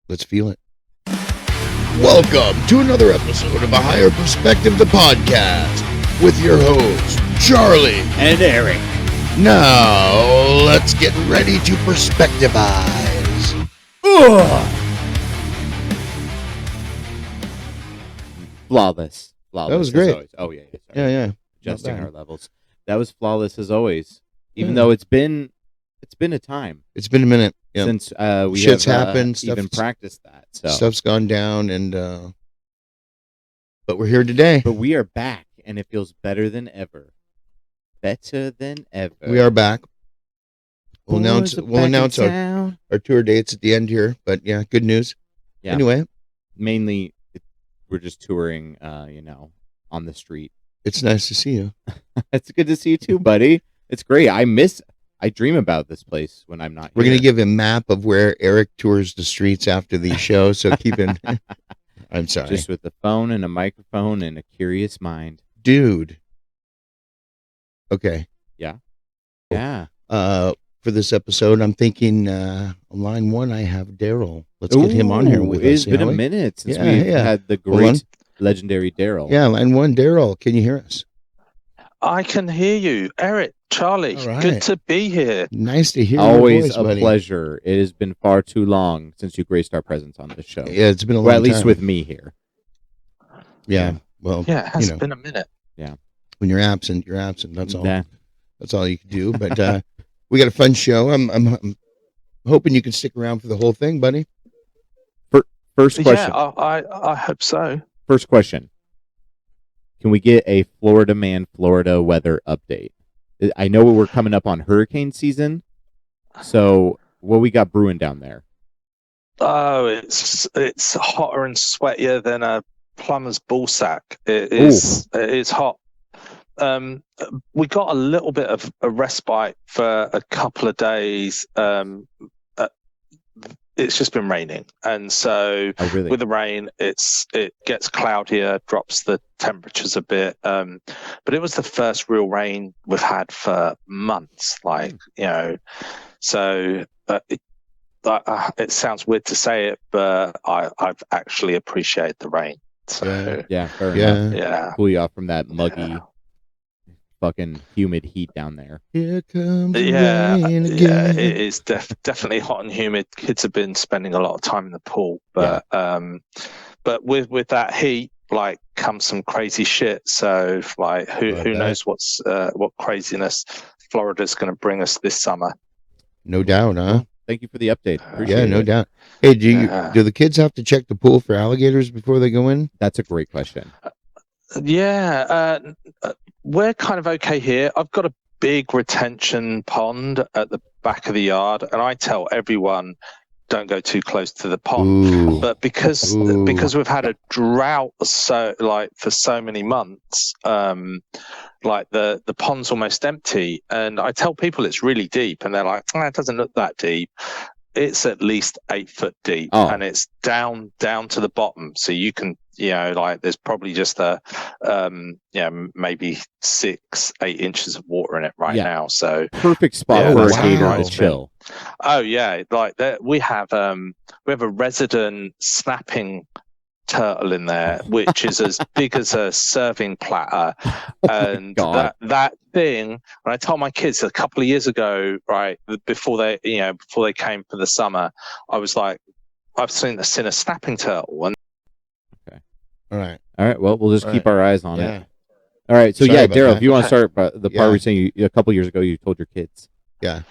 Let's feel it. Welcome to another episode of A Higher Perspective, the podcast, with your hosts, Charlie and Eric. Now, let's get ready to perspectivize. Flawless. That was great. Always. Oh, yeah. Sorry. Yeah. Adjusting our levels. That was flawless as always. Even though it's been a time. It's been a minute. Yep. Since we Shit's have happened, even practiced that. So. Stuff's gone down, and but we're here today. But we are back, and it feels better than ever. Better than ever. We are back. We'll announce our tour dates at the end here. But yeah, good news. Yeah. Anyway, mainly we're just touring, on the street. It's nice to see you. It's good to see you too, buddy. It's great. I dream about this place when I'm not We're here. going to give a map of where Eric tours the streets after the show, so keep in... I'm sorry. Just with a phone and a microphone and a curious mind. Dude. Okay. Yeah. Oh. Yeah. For this episode, I'm thinking on line one, I have Daryl. Let's get him on here with us. It's been a minute since we've had the great, legendary Daryl. Yeah, line one, Daryl. Can you hear us? I can hear you. Eric, Charlie, right. Good to be here. Nice to hear Always your voice, buddy. pleasure. It has been far too long since you graced our presence on this show. Yeah, it's been a long time. time. At least with me here. Yeah. Well, yeah, it has been a minute. Yeah. When you're absent, you're absent. That's all. Yeah. That's all you can do. But we got a fun show. I'm hoping you can stick around for the whole thing, buddy. First question. Yeah, I hope so. First question. Can we get a Florida man, Florida weather update? I know we're coming up on hurricane season. So what we got brewing down there? Oh, it's hotter and sweatier than a plumber's ball sack. It's hot. We got a little bit of a respite for a couple of days. It's just been raining, and so with the rain, it gets cloudier, drops the temperatures a bit. But it was the first real rain we've had for months. So it sounds weird to say it, but I've actually appreciated the rain. So fair enough. Yeah, cool you off from that muggy, fucking humid heat down there. Here comes the rain again. Yeah, it is definitely hot and humid. Kids have been spending a lot of time in the pool, but with that heat, comes some crazy shit. So who knows what craziness Florida's going to bring us this summer? No doubt, huh? Thank you for the update. Appreciate it. No doubt. Hey, do the kids have to check the pool for alligators before they go in? That's a great question. We're kind of okay here. I've got a big retention pond at the back of the yard, and I tell everyone don't go too close to the pond. Ooh. But because we've had a drought for so many months, the pond's almost empty, and I tell people it's really deep, and they're like, it doesn't look that deep. It's at least 8 foot deep, and it's down to the bottom, so you can. There's probably just maybe 6-8 inches of water in it now. So perfect spot for a gator to chill. Oh yeah, we have a resident snapping turtle in there, which is as big as a serving platter, and that thing. When I told my kids a couple of years ago, before they came for the summer, I was like, I've seen a snapping turtle. And all right. Well, we'll just keep our eyes on it. All right. So Daryl, if you want to start the part where you're saying a couple of years ago you told your kids. Yeah.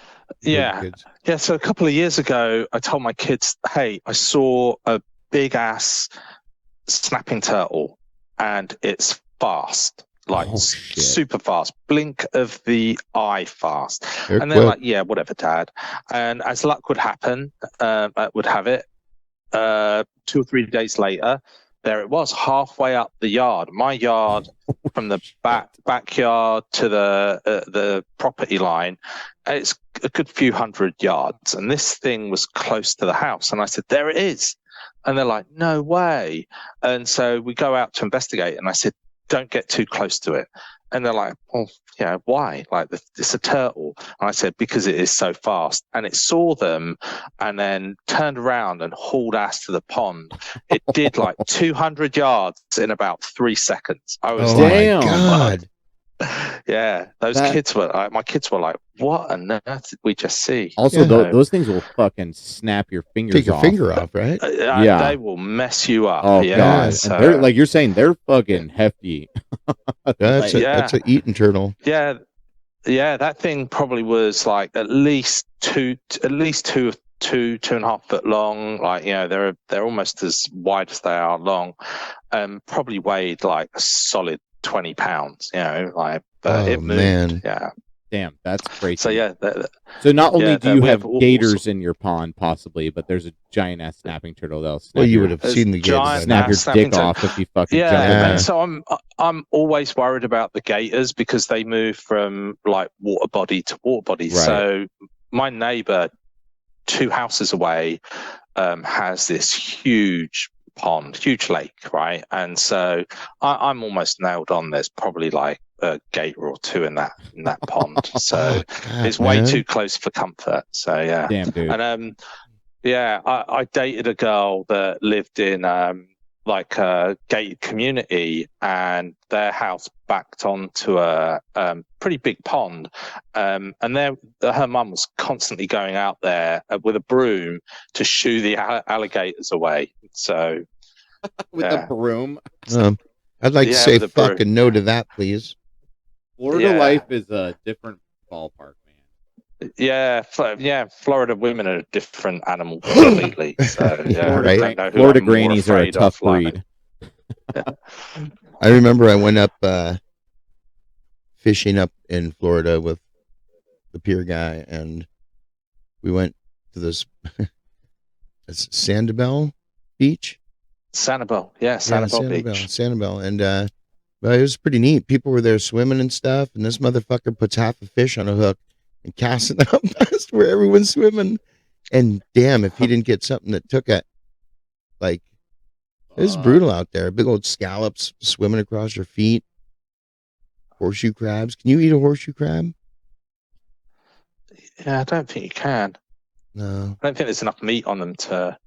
So a couple of years ago, I told my kids, "Hey, I saw a big ass snapping turtle, and it's fast, super fast, blink of the eye fast." And they're like, "Yeah, whatever, Dad." And as luck would have it, 2 or 3 days later, there it was, halfway up the yard. My yard, from the backyard to the property line, it's a good few hundred yards. And this thing was close to the house. And I said, "There it is." And they're like, "No way." And so we go out to investigate. And I said, "Don't get too close to it." And they're like, "Oh, why? Like, it's a turtle. And I said, because it is so fast. And it saw them and then turned around and hauled ass to the pond. It did like 200 yards in about 3 seconds. I was like, damn. My God. Yeah, my kids were like, what on earth did we just see? Also, those things will fucking snap your fingers off. Take your finger off, right? Yeah. They will mess you up. Oh, yeah, God. so, And they're, like you're saying, they're fucking hefty. That's an eating turtle. Yeah, that thing probably was like at least two and a half foot long. Like, they're almost as wide as they are long. Probably weighed like a solid 20 pounds, but it moved. Man. Yeah. Damn, that's crazy. So yeah. So not only do you have gators also in your pond, possibly, but there's a giant ass snapping turtle that'll snap. Well, you would have seen the gators. Snap your dick off if you fucking jump in there. And so I'm always worried about the gators because they move from like water body to water body. Right. So my neighbor 2 houses away has this huge lake, right? And so I'm almost nailed on. There's probably like a gator or 2 in that pond. So it's way too close for comfort. So yeah. Damn, dude. And I dated a girl that lived in like a gated community, and their house backed onto a pretty big pond, and her mum was constantly going out there with a broom to shoo the alligators away. So with a broom. I'd like to say fucking no to that, please. Florida life is a different ballpark, man. Yeah, Florida women are a different animal completely. So yeah, Florida grannies are a tough breed. I remember I went up fishing up in Florida with the pier guy, and we went to this Sanibel Beach. Sanibel, Sanibel Beach. Sanibel, and well, it was pretty neat. People were there swimming and stuff, and this motherfucker puts half a fish on a hook and casts it up past where everyone's swimming. And damn, if he didn't get something that took it, like, it was brutal out there. Big old scallops swimming across your feet. Horseshoe crabs. Can you eat a horseshoe crab? Yeah, I don't think you can. No. I don't think there's enough meat on them to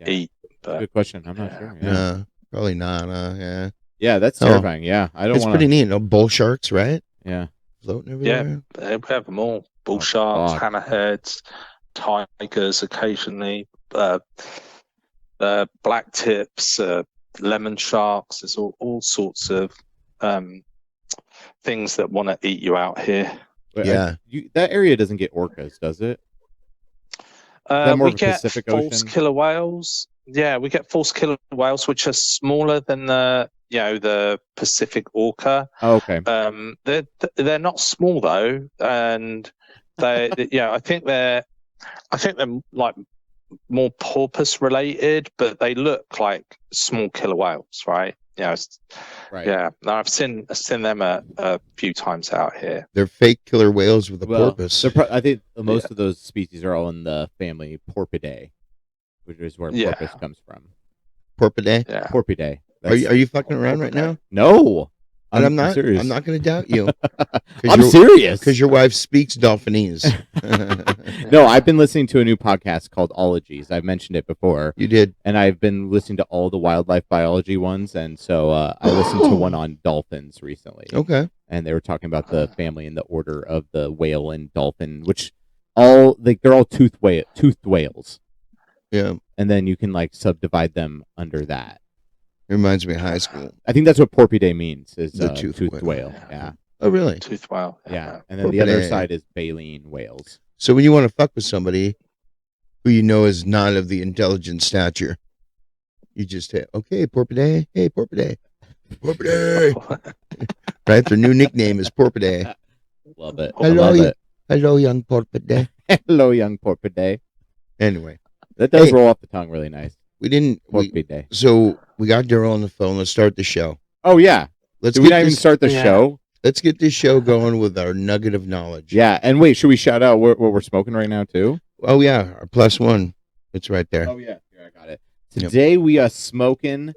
eat. But, good question. I'm not sure. Yeah. No, probably not. Yeah. Yeah, that's terrifying. Yeah, I don't. It's pretty neat. No bull sharks, right? Yeah, floating everywhere. Yeah, we have them all. Bull sharks, hammerheads, tigers, occasionally, black tips, lemon sharks. There's all sorts of things that want to eat you out here. Yeah, that area doesn't get orcas, does it? We get false killer whales. Yeah, we get false killer whales, which are smaller than the Pacific orca. Oh, okay. They're not small though, and I think they're like more porpoise related, but they look like small killer whales, right? Right. Yeah. No, I've seen them a few times out here. They're fake killer whales with a porpoise. I think most of those species are all in the family Porpidae, which is where porpoise comes from. Porpidae? Yeah. Porpidae. Are you fucking around right now? No. I'm not serious. I'm not going to doubt you. I'm serious. Because your wife speaks Dolphinese. No, I've been listening to a new podcast called Ologies. I've mentioned it before. You did. And I've been listening to all the wildlife biology ones. And so I listened to one on dolphins recently. Okay. And they were talking about the family and the order of the whale and dolphin, which they're all toothed whales. Yeah. And then you can subdivide them under that. It reminds me of high school. I think that's what Porpidae means, is the toothed whale. Yeah. Oh, really? Toothed whale. Yeah. And then the other side is baleen whales. So when you want to fuck with somebody who you know is not of the intelligent stature, you just say, okay, Porpidae. Hey, Porpidae. Porpidae. Right? Their new nickname is Porpidae. Love it. Hello, young Porpidae. Hello, young Porpidae. Anyway. That does roll off the tongue really nice. So we got Daryl on the phone. Let's start the show. Oh, yeah. Did we not even start the show? Let's get this show going with our nugget of knowledge. Yeah. And wait, should we shout out what we're smoking right now, too? Oh, yeah. Our +1. It's right there. Oh, yeah. Here, I got it. Today we are smoking.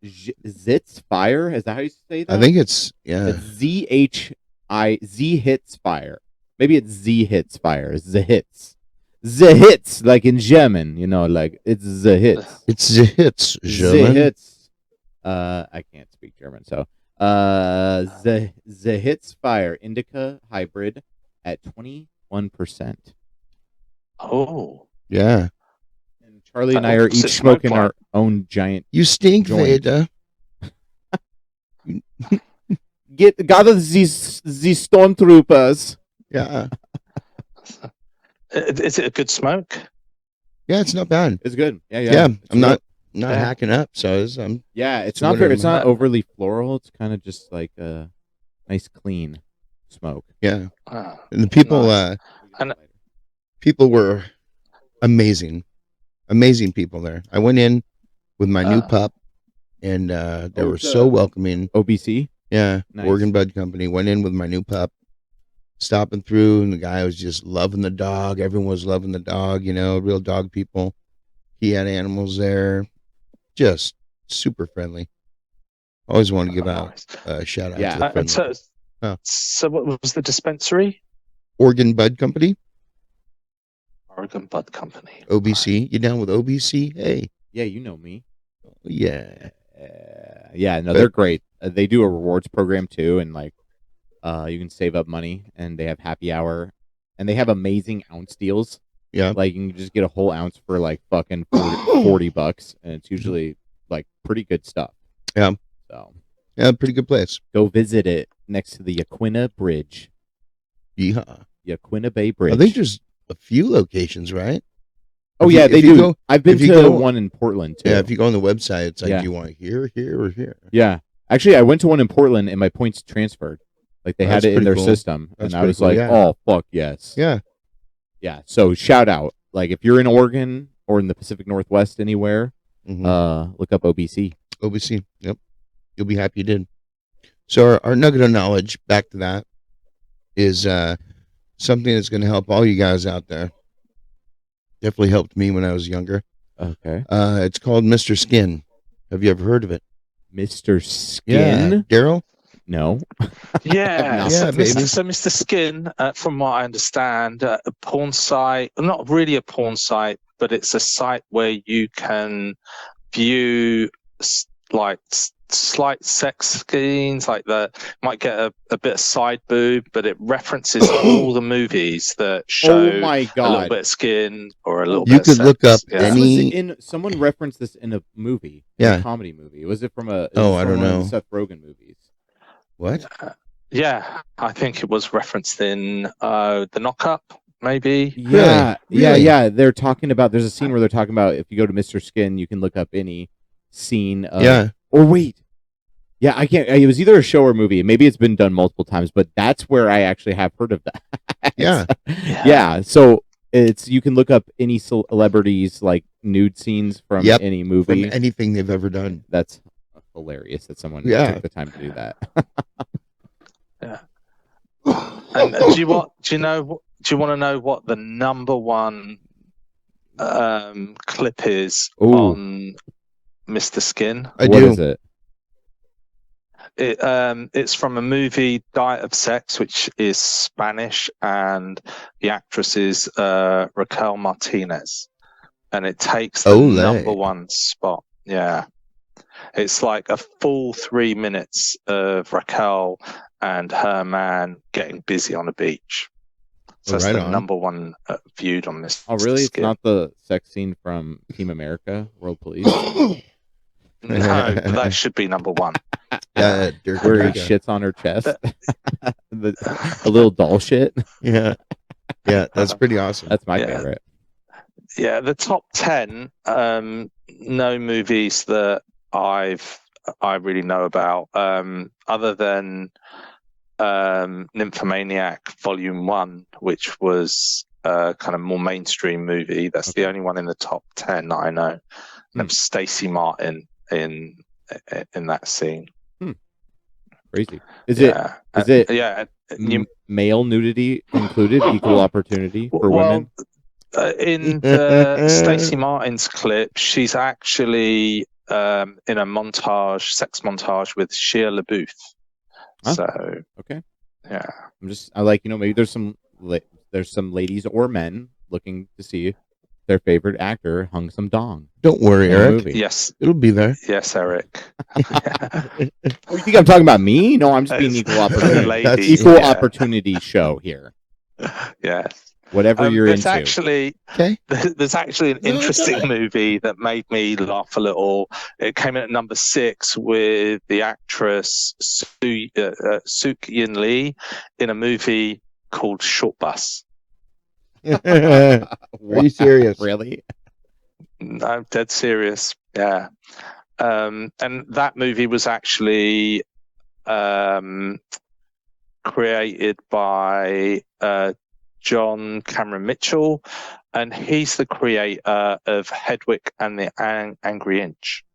Zits Fire. Is that how you say that? I think it's It's Z Hits Fire. Maybe it's Z Hits Fire. The hits. The hits, like in German, like it's the hits. It's the hits, German. The hits. I can't speak German, so the hits Fire Indica Hybrid at 21%. Oh. Yeah. And Charlie and I are each smoking our own giant. You stink, joint. Vader. Gather these stormtroopers. Yeah. Is it a good smoke? Yeah, it's not bad. It's good. Yeah. Yeah, I'm not hacking up, so it's not very. It's not overly floral. It's kind of just like a nice clean smoke. Yeah. And the people people were amazing people there. I went in with my new pup, and they were so welcoming. OBC. Yeah, nice. Oregon Bud Company. Went in with my new pup, stopping through, and the guy was just loving the dog. Everyone was loving the dog, real dog people. He had animals there, just super friendly. Always want to give out a shout out to the friendly. So what was the dispensary? Oregon Bud Company. Oregon Bud Company. OBC. You down with OBC? Hey. Yeah, you know me. Yeah. They're great. They do a rewards program too, and like you can save up money, and they have happy hour, and they have amazing ounce deals. Yeah, like you can just get a whole ounce for like fucking $40, and it's usually like pretty good stuff. Yeah, so pretty good place. Go visit it next to the Yaquina Bridge. Yeah, Yaquina Bay Bridge. I think there's a few locations, right? Oh, yeah, they do. I've been to one in Portland, too. Yeah, if you go on the website, it's like, do you want here, or here? Yeah. Actually, I went to one in Portland, and my points transferred. Like, they had it in their system, and I was like, oh, fuck, yes. Yeah. Yeah, so shout out. Like, if you're in Oregon or in the Pacific Northwest anywhere, look up OBC. OBC, yep. You'll be happy you did. So our nugget of knowledge, back to that, is something that's going to help all you guys out there. Definitely helped me when I was younger. Okay. It's called Mr. Skin. Have you ever heard of it? Mr. Skin? Yeah. Daryl? No. Yeah. Yeah, baby. So Mr. Skin, from what I understand, a porn site, not really a porn site, but it's a site where you can view like slight sex scenes, like might get a bit of side boob, but it references all the movies that show a little bit of skin or a little bit of sex. You could look up any... Someone referenced this in a movie, a comedy movie. Was it from I don't know. Seth Rogen movies? What? Yeah, I think it was referenced in The Knock-Up, maybe. Yeah, Really? yeah. They're talking about. There's a scene where they're talking about if you go to Mr. Skin, you can look up any scene. Or wait. Yeah, I can't. It was either a show or movie. Maybe it's been done multiple times, but that's where I actually have heard of that. Yeah. So you can look up any celebrities like nude scenes from any movie, from anything they've ever done. That's hilarious that someone took the time to do that. Yeah. And do you want to know what the number one clip is on Mr. Skin? What is it? It's from a movie, Diet of Sex, which is Spanish, and the actress is Raquel Martinez, and it takes the number one spot. Yeah, it's like a full 3 minutes of Raquel and her man getting busy on a beach. So that's the number one viewed on this. Oh, really? It's not the sex scene from Team America, World Police? No, but that should be number one. Where he shits on her chest. A little doll shit. Yeah, that's pretty awesome. That's my favorite. Yeah, the top 10 no movies that I really know about, other than Nymphomaniac Volume 1, which was kind of more mainstream movie. That's the only one in the top 10 that I know. And Stacey Martin in that scene. Crazy. Is it male nudity included, equal opportunity for women? In the Stacey Martin's clip, she's actually in a montage, sex montage with Shia LaBeouf. Huh? So okay, yeah, I like, maybe there's some ladies or men looking to see if their favorite actor hung some dong. Don't worry, Eric. Yes, it'll be there. Yes, Eric. Oh, you think I'm talking about me? No, I'm just being equal opportunity. Equal opportunity show here. Yes. Whatever you're into. There's actually an interesting movie that made me laugh a little. It came in at number 6 with the actress Suk Yin Lee in a movie called Short Bus. Are you serious? Really? I'm dead serious. Yeah. And that movie was actually created by John Cameron Mitchell, and he's the creator of Hedwig and the Angry Inch.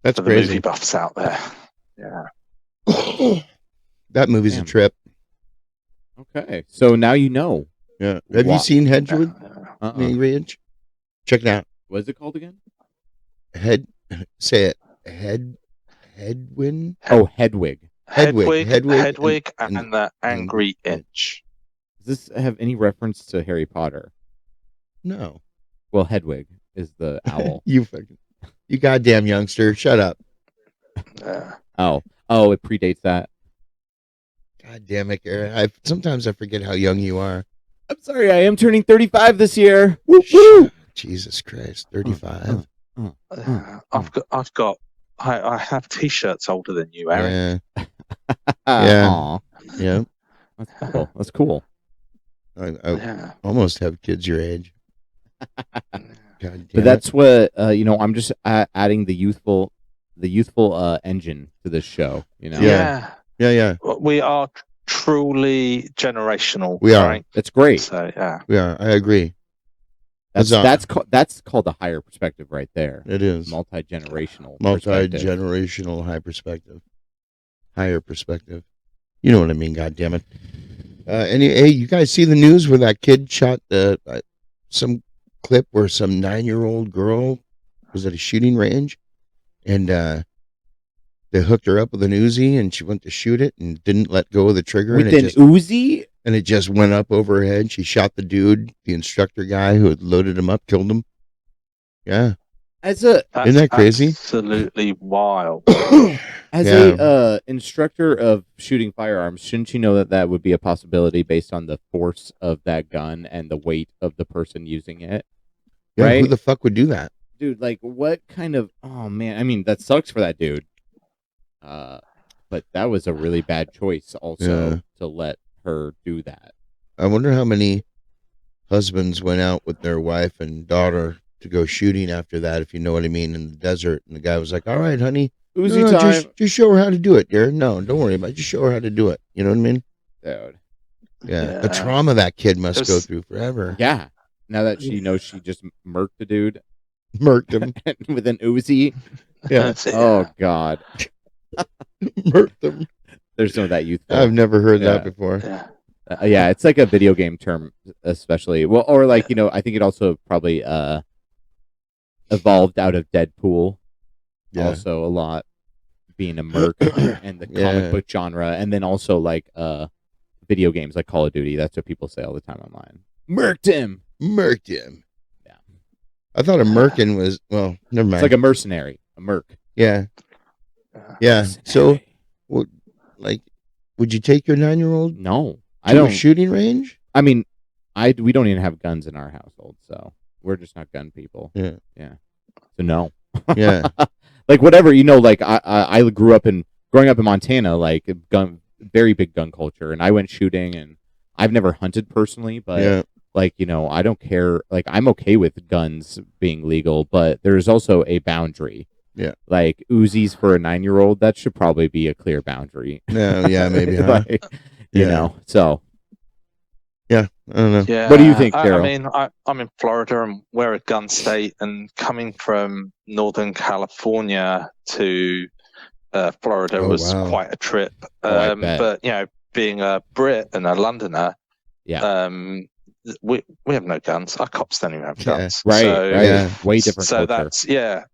That's for the crazy. movie buffs out there. Yeah. That movie's a trip. Okay, so now you know. Yeah. Have you seen Hedwig and the Angry Inch? Check it out. What is it called again? Say it. Hedwig. Oh, Hedwig. Hedwig and the Angry Inch. Does this have any reference to Harry Potter? No. Well, Hedwig is the owl. You goddamn youngster. Shut up. Oh, it predates that. God damn it, Aaron. Sometimes I forget how young you are. I'm sorry, I am turning 35 this year. Woo, woo. Jesus Christ, 35. I have t-shirts older than you, Aaron. Yeah. Yeah. That's cool. I almost have kids your age. But that's what I'm just adding the youthful engine to this show. Yeah. We are truly generational. We are. Right? It's great. So yeah, we are. I agree. That's called a higher perspective right there. It is multi-generational high perspective, higher perspective. You know what I mean? God damn it! Hey, you guys see the news where that kid shot some clip where some 9-year-old girl was at a shooting range, and they hooked her up with an Uzi, and she went to shoot it and didn't let go of the trigger. With an Uzi? And it just went up over her head. She shot the dude, the instructor guy who had loaded him up, killed him. Yeah. Isn't that crazy? Absolutely wild. As a instructor of shooting firearms, shouldn't you know that would be a possibility based on the force of that gun and the weight of the person using it? Yeah, right? Who the fuck would do that? Dude, like what kind of... Oh, man. I mean, that sucks for that dude. But that was a really bad choice also to let her do that. I wonder how many husbands went out with their wife and daughter to go shooting after that, if you know what I mean, in the desert. And the guy was like, all right, honey, Uzi time. Just show her how to do it, dear. No, don't worry about it. Just show her how to do it. You know what I mean? Dude. Yeah. The trauma that kid must go through forever. Yeah. Now that she knows she just murked the dude. Murked him. With an Uzi. Yeah. Oh, God. Murked him. There's no that youthful. I've never heard that before. Yeah, it's like a video game term, especially. Well, or like, I think it also probably evolved out of Deadpool. Yeah. Also a lot being a merc and the comic book genre. And then also like video games like Call of Duty. That's what people say all the time online. Merked him. Yeah. I thought a merkin was, well, never mind. It's like a mercenary. A merc. Yeah. Yeah. So, would you take your 9-year-old? No. I don't. A shooting range? I mean, we don't even have guns in our household, so we're just not gun people. Yeah. So no. Yeah. Like whatever, like I grew up growing up in Montana, like very big gun culture, and I went shooting, and I've never hunted personally, but like I don't care. Like I'm okay with guns being legal, but there's also a boundary. Yeah. Like Uzis for a 9-year-old, that should probably be a clear boundary. Yeah, maybe. Huh? Like, you know, so. Yeah, I don't know. Yeah, what do you think, Daryl? I mean, I'm in Florida and we're a gun state, and coming from Northern California to Florida was quite a trip. I bet. But being a Brit and a Londoner, we have no guns. Our cops don't even have guns. Right, so, right. Yeah. Way different so culture.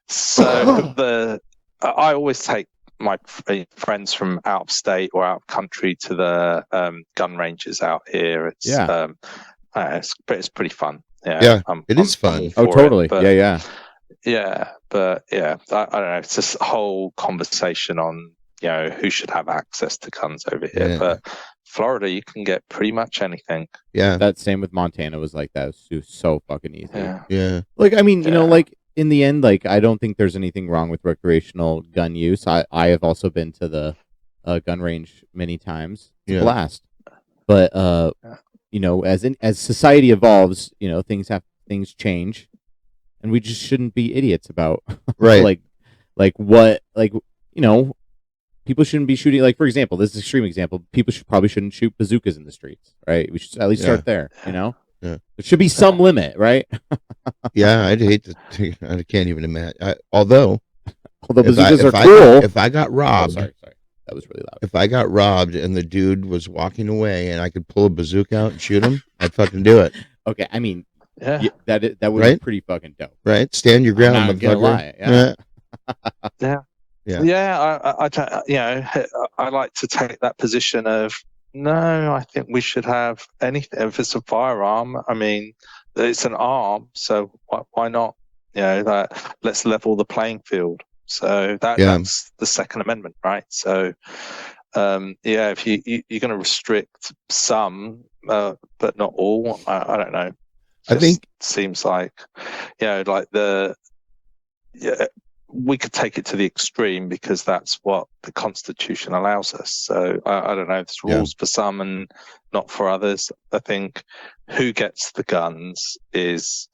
So I always take my friends from out of state or out of country to the gun ranges out here. It's pretty fun. Yeah, it is fun. Oh, totally. Yeah. But I don't know. It's this whole conversation on who should have access to guns over here. Yeah. But Florida, you can get pretty much anything. Yeah, that same with Montana was like that. It was so fucking easy. Yeah. Like, I mean, like in the end, like I don't think there's anything wrong with recreational gun use. I have also been to the gun range many times. It's a blast. But as society evolves, things change, and we just shouldn't be idiots about right. People shouldn't be shooting. Like, for example, this is an extreme example. People probably shouldn't shoot bazookas in the streets, right? We should at least start there. Yeah. There should be some limit, right? Yeah, I'd hate to. I can't even imagine. Although bazookas are cool. If I got robbed, sorry, that was really loud. If I got robbed and the dude was walking away and I could pull a bazooka out and shoot him, I'd fucking do it. Okay, I mean, that would be pretty fucking dope. Right? Stand your ground, I'm not gonna lie. I like to take that position of no. I think we should have anything. If it's a firearm, I mean, it's an arm, so why not? Let's level the playing field. So that's the Second Amendment, right? So, if you're going to restrict some, but not all, I don't know. I think seems like, we could take it to the extreme because that's what the Constitution allows us. So I don't know. There's rules for some and not for others. I think who gets the guns is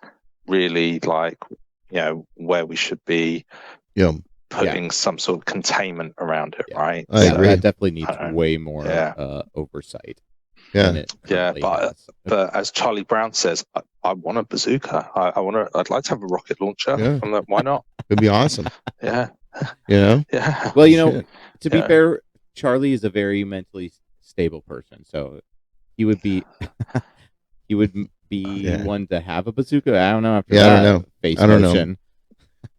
really where we should be. Putting some sort of containment around it, right? I agree. That definitely needs way more oversight. But as Charlie Brown says, I want a bazooka. I'd like to have a rocket launcher. Yeah. I'm like, why not? It'd be awesome. Yeah. Yeah. Well, to be fair, Charlie is a very mentally stable person, so he would be one to have a bazooka. I don't know. After that, I don't know. Face I don't motion. know.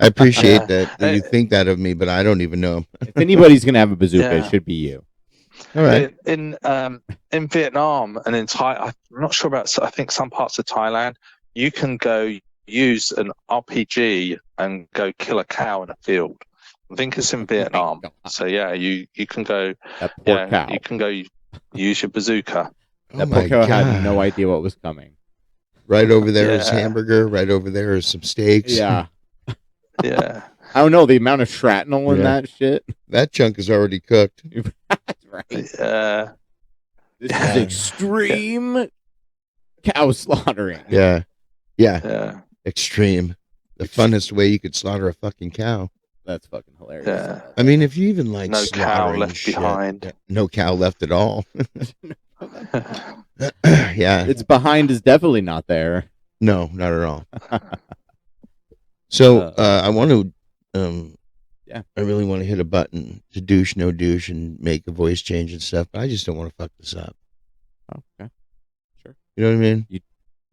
I appreciate that you think that of me, but I don't even know. If anybody's gonna have a bazooka, it should be you. All right. In Vietnam and in Thailand, I'm not sure about. I think some parts of Thailand, you can go use an RPG and go kill a cow in a field. I think it's in Vietnam. So you can go. That poor cow. You can go use your bazooka. That poor cow had no idea what was coming. Right over there is hamburger. Right over there is some steaks. Yeah. Yeah. I don't know the amount of shrapnel in that shit. That chunk is already cooked. That's right. This is extreme cow slaughtering. Yeah. Extreme. The funnest way you could slaughter a fucking cow. That's fucking hilarious. Yeah. I mean, if you even like no cow left shit, behind. No cow left at all. Yeah. Its behind is definitely not there. No, not at all. So I want to, I really want to hit a button to douche, no douche, and make a voice change and stuff. But I just don't want to fuck this up. Oh, okay, sure. You know what I mean?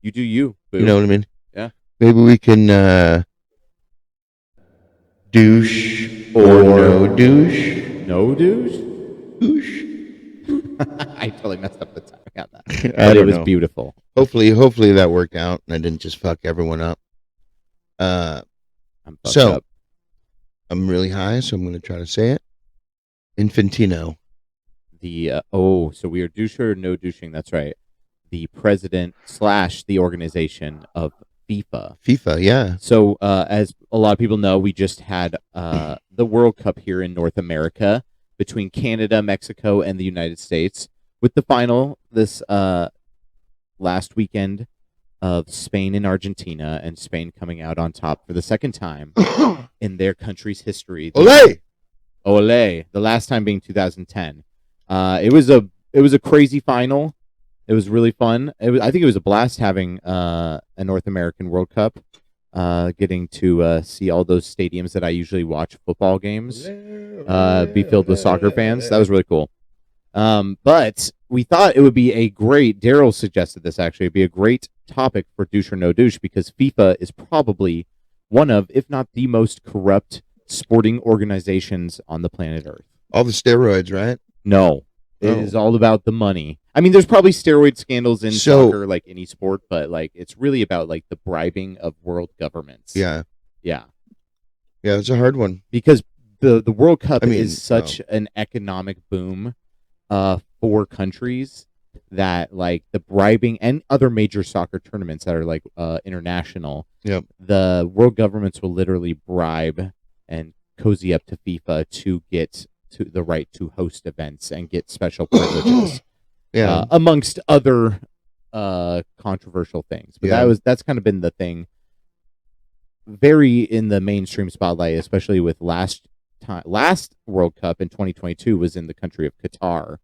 You do you. Boo. You know what I mean? Yeah. Maybe we can douche or no douche. No douche. Douche. I totally messed up the timing on that. But it was beautiful. Hopefully that worked out, and I didn't just fuck everyone up. I'm fucked up. I'm really high, so I'm going to try to say it. Infantino. So we are douche or no douching. That's right. The president / the organization of FIFA. FIFA, yeah. So as a lot of people know, we just had the World Cup here in North America between Canada, Mexico, and the United States, with the final this last weekend of Spain and Argentina, and Spain coming out on top for the second time in their country's history. Olé! The last time being 2010. It was a crazy final. It was really fun. I think it was a blast having a North American World Cup, getting to see all those stadiums that I usually watch football games be filled with soccer fans. That was really cool. But we thought it would be a great. Daryl suggested this actually. It'd be a great topic for Douche or No Douche because FIFA is probably one of, if not the most corrupt sporting organizations on the planet Earth. All the steroids, right? No, it is all about the money. I mean, there's probably steroid scandals in soccer, like any sport, but like it's really about like the bribing of world governments. Yeah, yeah, it's a hard one because the World Cup is such an economic boom for countries that like the bribing and other major soccer tournaments that are like international. Yep. The world governments will literally bribe and cozy up to FIFA to get to the right to host events and get special privileges. Amongst other controversial things. But that's kind of been the thing very in the mainstream spotlight, especially with last World Cup in 2022 was in the country of Qatar.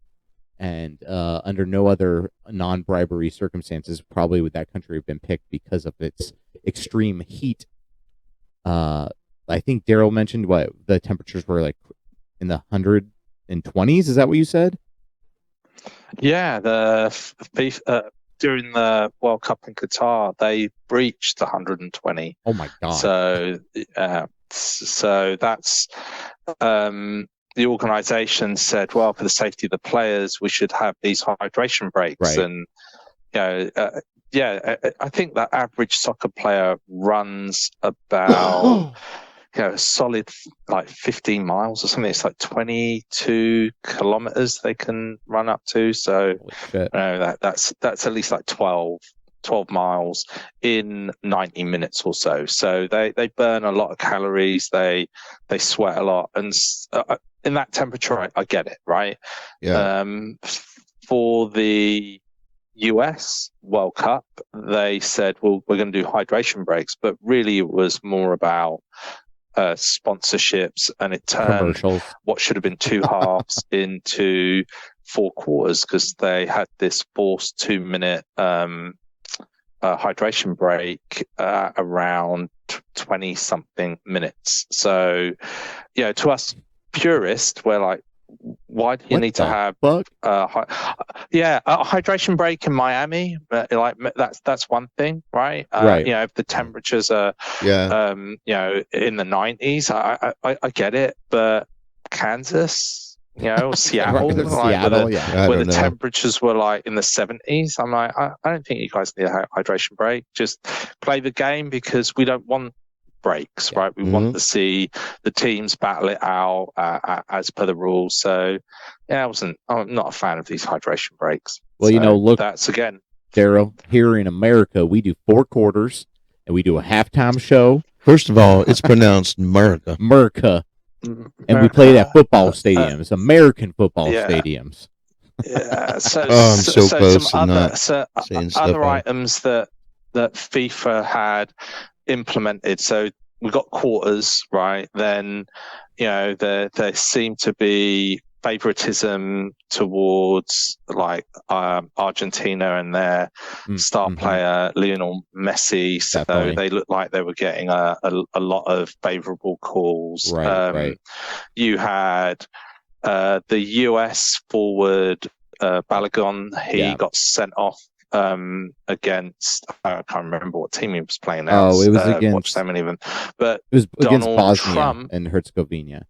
And under no other non-bribery circumstances, probably would that country have been picked because of its extreme heat. I think Daryl mentioned what the temperatures were like in the 120s. Is that what you said? Yeah, during the World Cup in Qatar, they breached 120. Oh my god! So that's the organisation said, well, for the safety of the players, we should have these hydration breaks. Right. And I think that average soccer player runs about a solid like 15 miles or something. It's like 22 kilometers they can run up to. So that's at least like 12 miles in 90 minutes or so. So they burn a lot of calories. They sweat a lot, and in that temperature, I get it, right? Yeah. For the US World Cup, they said, well, we're going to do hydration breaks, but really it was more about sponsorships, and it turned what should have been two halves into 4 quarters because they had this forced 2-minute hydration break around 20 something minutes. So to us purists, we're like, why do you need to have a hydration break in Miami? Like that's one thing, right? If the temperatures are in the 90s, I get it, but Kansas, or Seattle, where the temperatures were like in the 70s, I'm like, I don't think you guys need a hydration break. Just play the game because we don't want breaks, right? We want to see the teams battle it out as per the rules. So I'm not a fan of these hydration breaks. Well, look, that's again, Daryl, here in America we do 4 quarters and we do a halftime show. First of all, it's pronounced America. And we played at football stadiums, American football stadiums. Yeah, so I'm so close some to other, not so saying stuff other out. items that FIFA had implemented. So we got quarters, right? Then there seemed to be favoritism towards like Argentina and their star player Lionel Messi. So they looked like they were getting a lot of favorable calls. Right. You had the US forward Balogun. He got sent off against I can't remember what team he was playing now. Oh, it was against watched so many of them, but it was against Donald Bosnia Trump and Herzegovina.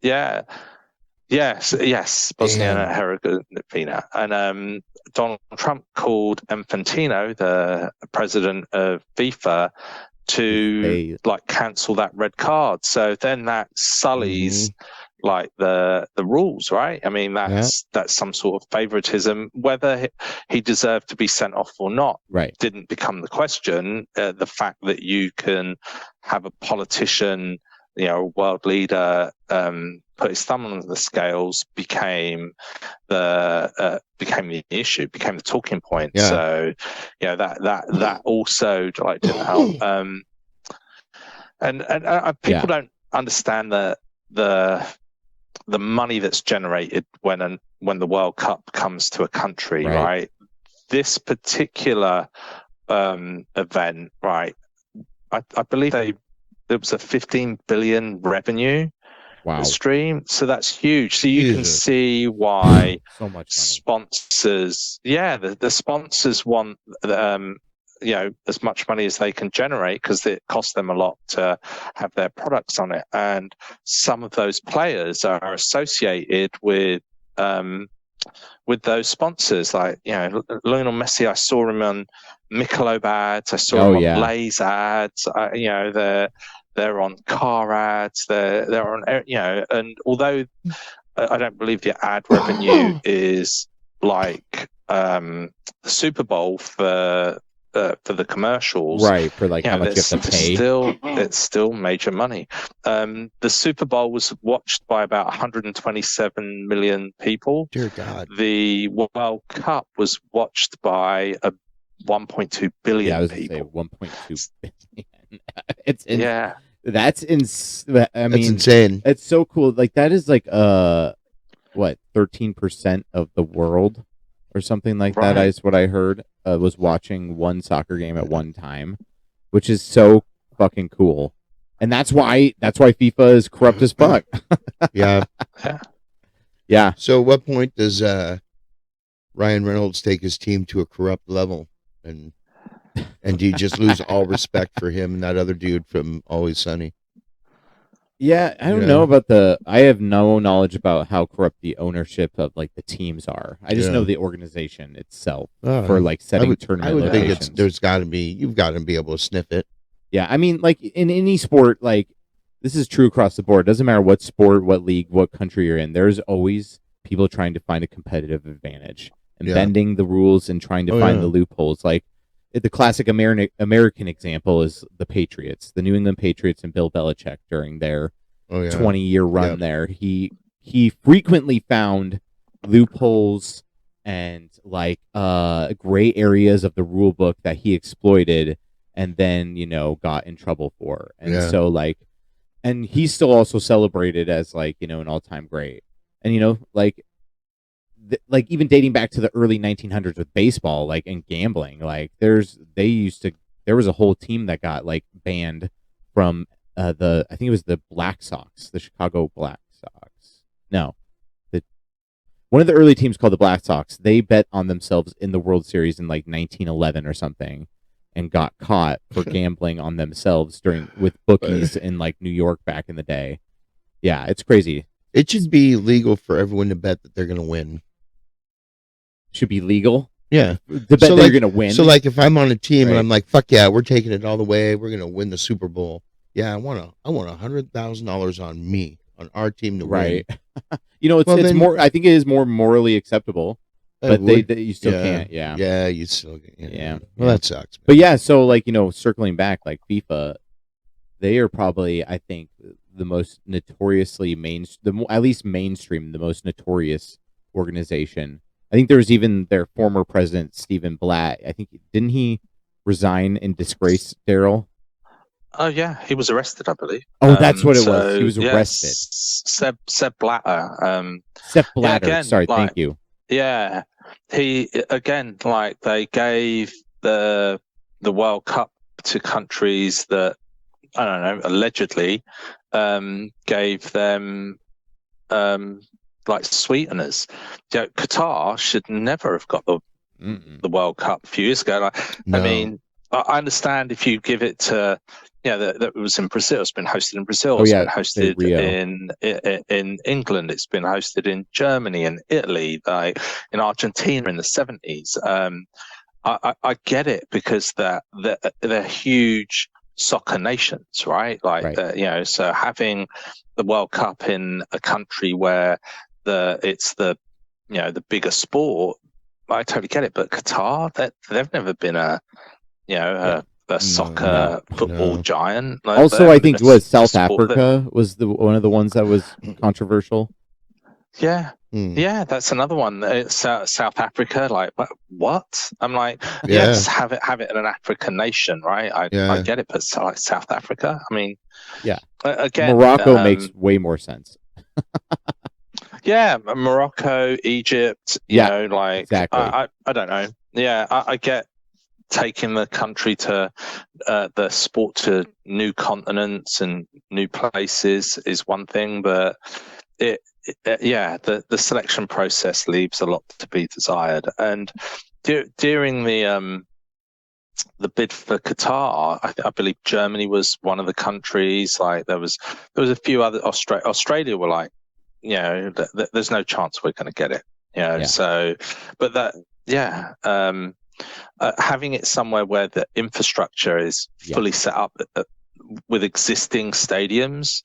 Yes, Bosnia and Herzegovina, and Donald Trump called Infantino, the president of FIFA, to like cancel that red card. So then that sullies like the rules, right? I mean, that's some sort of favoritism. Whether he deserved to be sent off or not didn't become the question. The fact that you can have a politician, a world leader, put his thumb on the scales became the issue, became the talking point. So that also like didn't help. And people don't understand the money that's generated when the World Cup comes to a country, right? This particular event, right? I believe there was a 15 billion revenue Wow. stream. So that's huge. So you can see why so much money. Sponsors, the sponsors want as much money as they can generate, because it costs them a lot to have their products on it. And some of those players are associated with those sponsors, like Lionel Messi. I saw him on Michelob ads. I saw him on Lay's ads. They're on car ads. They're on and although I don't believe the ad revenue is like the Super Bowl for the commercials, right? For like how much you have to pay. It's still major money. The Super Bowl was watched by about 127 million people. Dear God. The World Cup was watched by 1.2 billion yeah, I was people. Gonna say 1.2 billion. That's insane. I mean, that's insane. It's so cool. Like that is like 13% of the world or something like that is what I heard. Was watching one soccer game at one time, which is so fucking cool. And that's why FIFA is corrupt as fuck. Yeah. Yeah. So at what point does Ryan Reynolds take his team to a corrupt level, and do you just lose all respect for him and that other dude from Always Sunny? Yeah, I don't know about I have no knowledge about how corrupt the ownership of like the teams are. I just know the organization itself for like setting tournament locations. I would think you've got to be able to sniff it. Yeah, I mean, like in any sport, like this is true across the board. It doesn't matter what sport, what league, what country you're in. There's always people trying to find a competitive advantage and bending the rules and trying to find the loopholes. Like the classic American example is the Patriots, the New England Patriots, and Bill Belichick during their 20-year run there. He frequently found loopholes and like gray areas of the rule book that he exploited and then got in trouble for. And so like, and he's still also celebrated as like an all-time great. And like even dating back to the early 1900s with baseball, like, and gambling, like there was a whole team that got like banned from I think it was the Black Sox, the Chicago Black Sox. No, one of the early teams called the Black Sox. They bet on themselves in the World Series in like 1911 or something, and got caught for gambling on themselves with bookies in like New York back in the day. Yeah, it's crazy. It should be legal for everyone to bet that they're going to win. Should be legal. Yeah, to bet they're going to win. So like, if I'm on a team and I'm like, "Fuck yeah, we're taking it all the way. We're going to win the Super Bowl." Yeah, I want $100,000 on me, on our team to win. It's more. I think it is more morally acceptable, but you still can't. Yeah. Yeah, you still. Yeah. Well, that sucks. Man. But yeah, so like circling back, like FIFA, they are probably, I think, the most notoriously at least mainstream, the most notorious organization. I think there was even their former president, Stephen Blatt. I think didn't he resign in disgrace, Daryl? Oh yeah, he was arrested, I believe. Oh, that's what it was. He was arrested. Sepp Blatter. Sepp Blatter. Sorry, thank you. Yeah, he again, like they gave the World Cup to countries that, I don't know, allegedly gave them like sweeteners. Qatar should never have got the World Cup a few years ago. I mean, I understand if you give it to, that was in Brazil. It's been hosted in Brazil. It's been hosted in England. It's been hosted in Germany and Italy, like in Argentina in the 70s. I get it, because they're huge soccer nations, right? Like, so having the World Cup in a country where it's the bigger sport, I totally get it. But Qatar, they've never been a soccer football giant. Like, also, I think South Africa was one of the ones that was controversial. Yeah. Yeah, that's another one. It's South Africa. Like, what? I'm like, yes, have it in an African nation, right? I get it, but like South Africa. I mean, again, Morocco makes way more sense. Yeah, Morocco, Egypt. Exactly. I don't know. Yeah, I get taking the country to the sport to new continents and new places is one thing, but the selection process leaves a lot to be desired. And during the bid for Qatar, I believe Germany was one of the countries. Like there was a few other. Australia were like, there's no chance we're going to get it. So, but that, having it somewhere where the infrastructure is fully set up with existing stadiums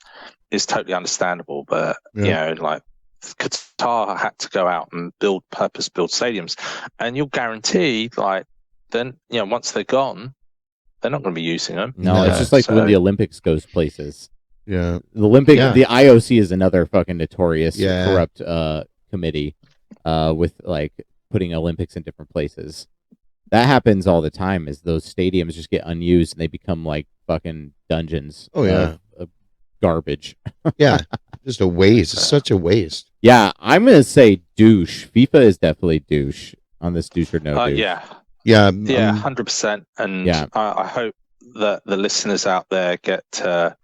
is totally understandable. But like Qatar had to go out and build purpose-built stadiums, and you'll guarantee like then once they're gone, they're not going to be using them. No, it's just like when the Olympics goes places. Yeah, the IOC is another fucking notorious corrupt committee with like putting Olympics in different places. That happens all the time. Is those stadiums just get unused and they become like fucking dungeons. Of garbage. Yeah, just a waste. It's such a waste. Yeah, I'm gonna say douche. FIFA is definitely douche on this douche or no douche. Yeah, 100%. And I hope that the listeners out there get to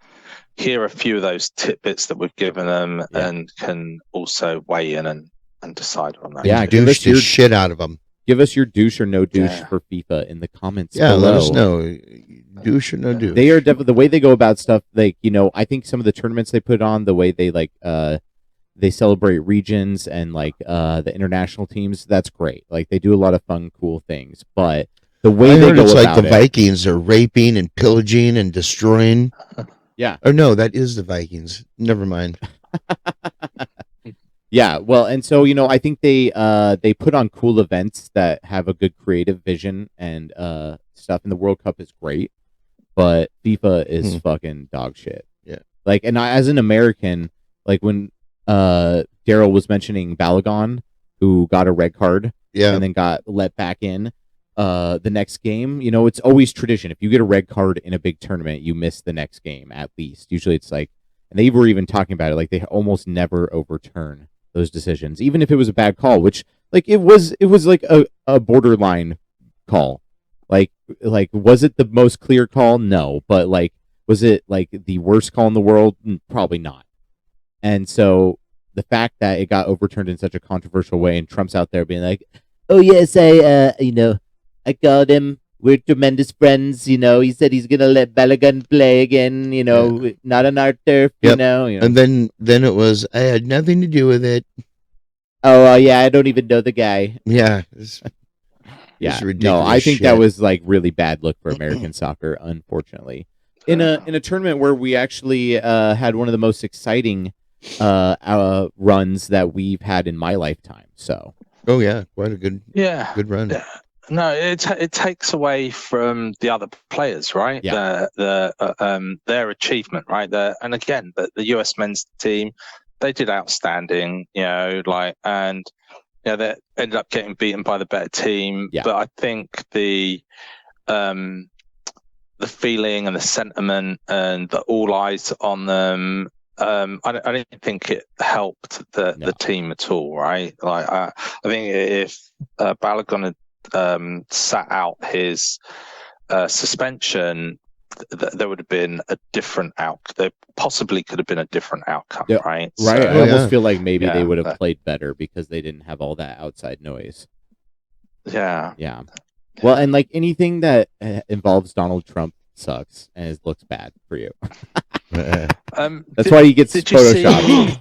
hear a few of those tidbits that we've given them and can also weigh in and decide on that. Yeah, douche the shit out of them. Give us your douche or no douche for FIFA in the comments below. Let us know. Douche or no douche. They are definitely, the way they go about stuff, like, I think some of the tournaments they put on, the way they like they celebrate regions and like the international teams, that's great. Like they do a lot of fun, cool things. But the way they go about the Vikings are raping and pillaging and destroying. Yeah. Or no, that is the Vikings. Never mind. Yeah, well, and so I think they put on cool events that have a good creative vision and stuff. And the World Cup is great, but FIFA is fucking dog shit. Yeah, like, and as an American, like when Daryl was mentioning Balogun, who got a red card, and then got let back in the next game. It's always tradition. If you get a red card in a big tournament, you miss the next game at least. Usually, it's like, and they were even talking about it, like they almost never overturn those decisions, even if it was a bad call, which like it was like a borderline call. Like was it the most clear call? No, but like was it like the worst call in the world? Probably not. And so the fact that it got overturned in such a controversial way, and Trump's out there being like, "Oh yes, I called him. We're tremendous friends." He said he's gonna let Balogun play again. Not on our turf. And then it was, I had nothing to do with it. Oh yeah, I don't even know the guy. Yeah, yeah. No, I think that was like really bad look for American soccer. Unfortunately, in a tournament where we actually had one of the most exciting runs that we've had in my lifetime. So. Oh yeah, quite a good run. Yeah. No, it takes away from the other players, right? Yeah. Their achievement, right? And again, the US men's team, they did outstanding, and they ended up getting beaten by the better team. Yeah. But I think the feeling and the sentiment and the all eyes on them, I didn't think it helped the team at all, right? Like I think if Balogun had sat out his suspension, there would have been a different outcome. There possibly could have been a different outcome, right? Right. So, I almost feel like maybe they would have played better because they didn't have all that outside noise. Yeah. Yeah. Well, and like anything that involves Donald Trump sucks and looks bad for you. That's why he gets Photoshopped.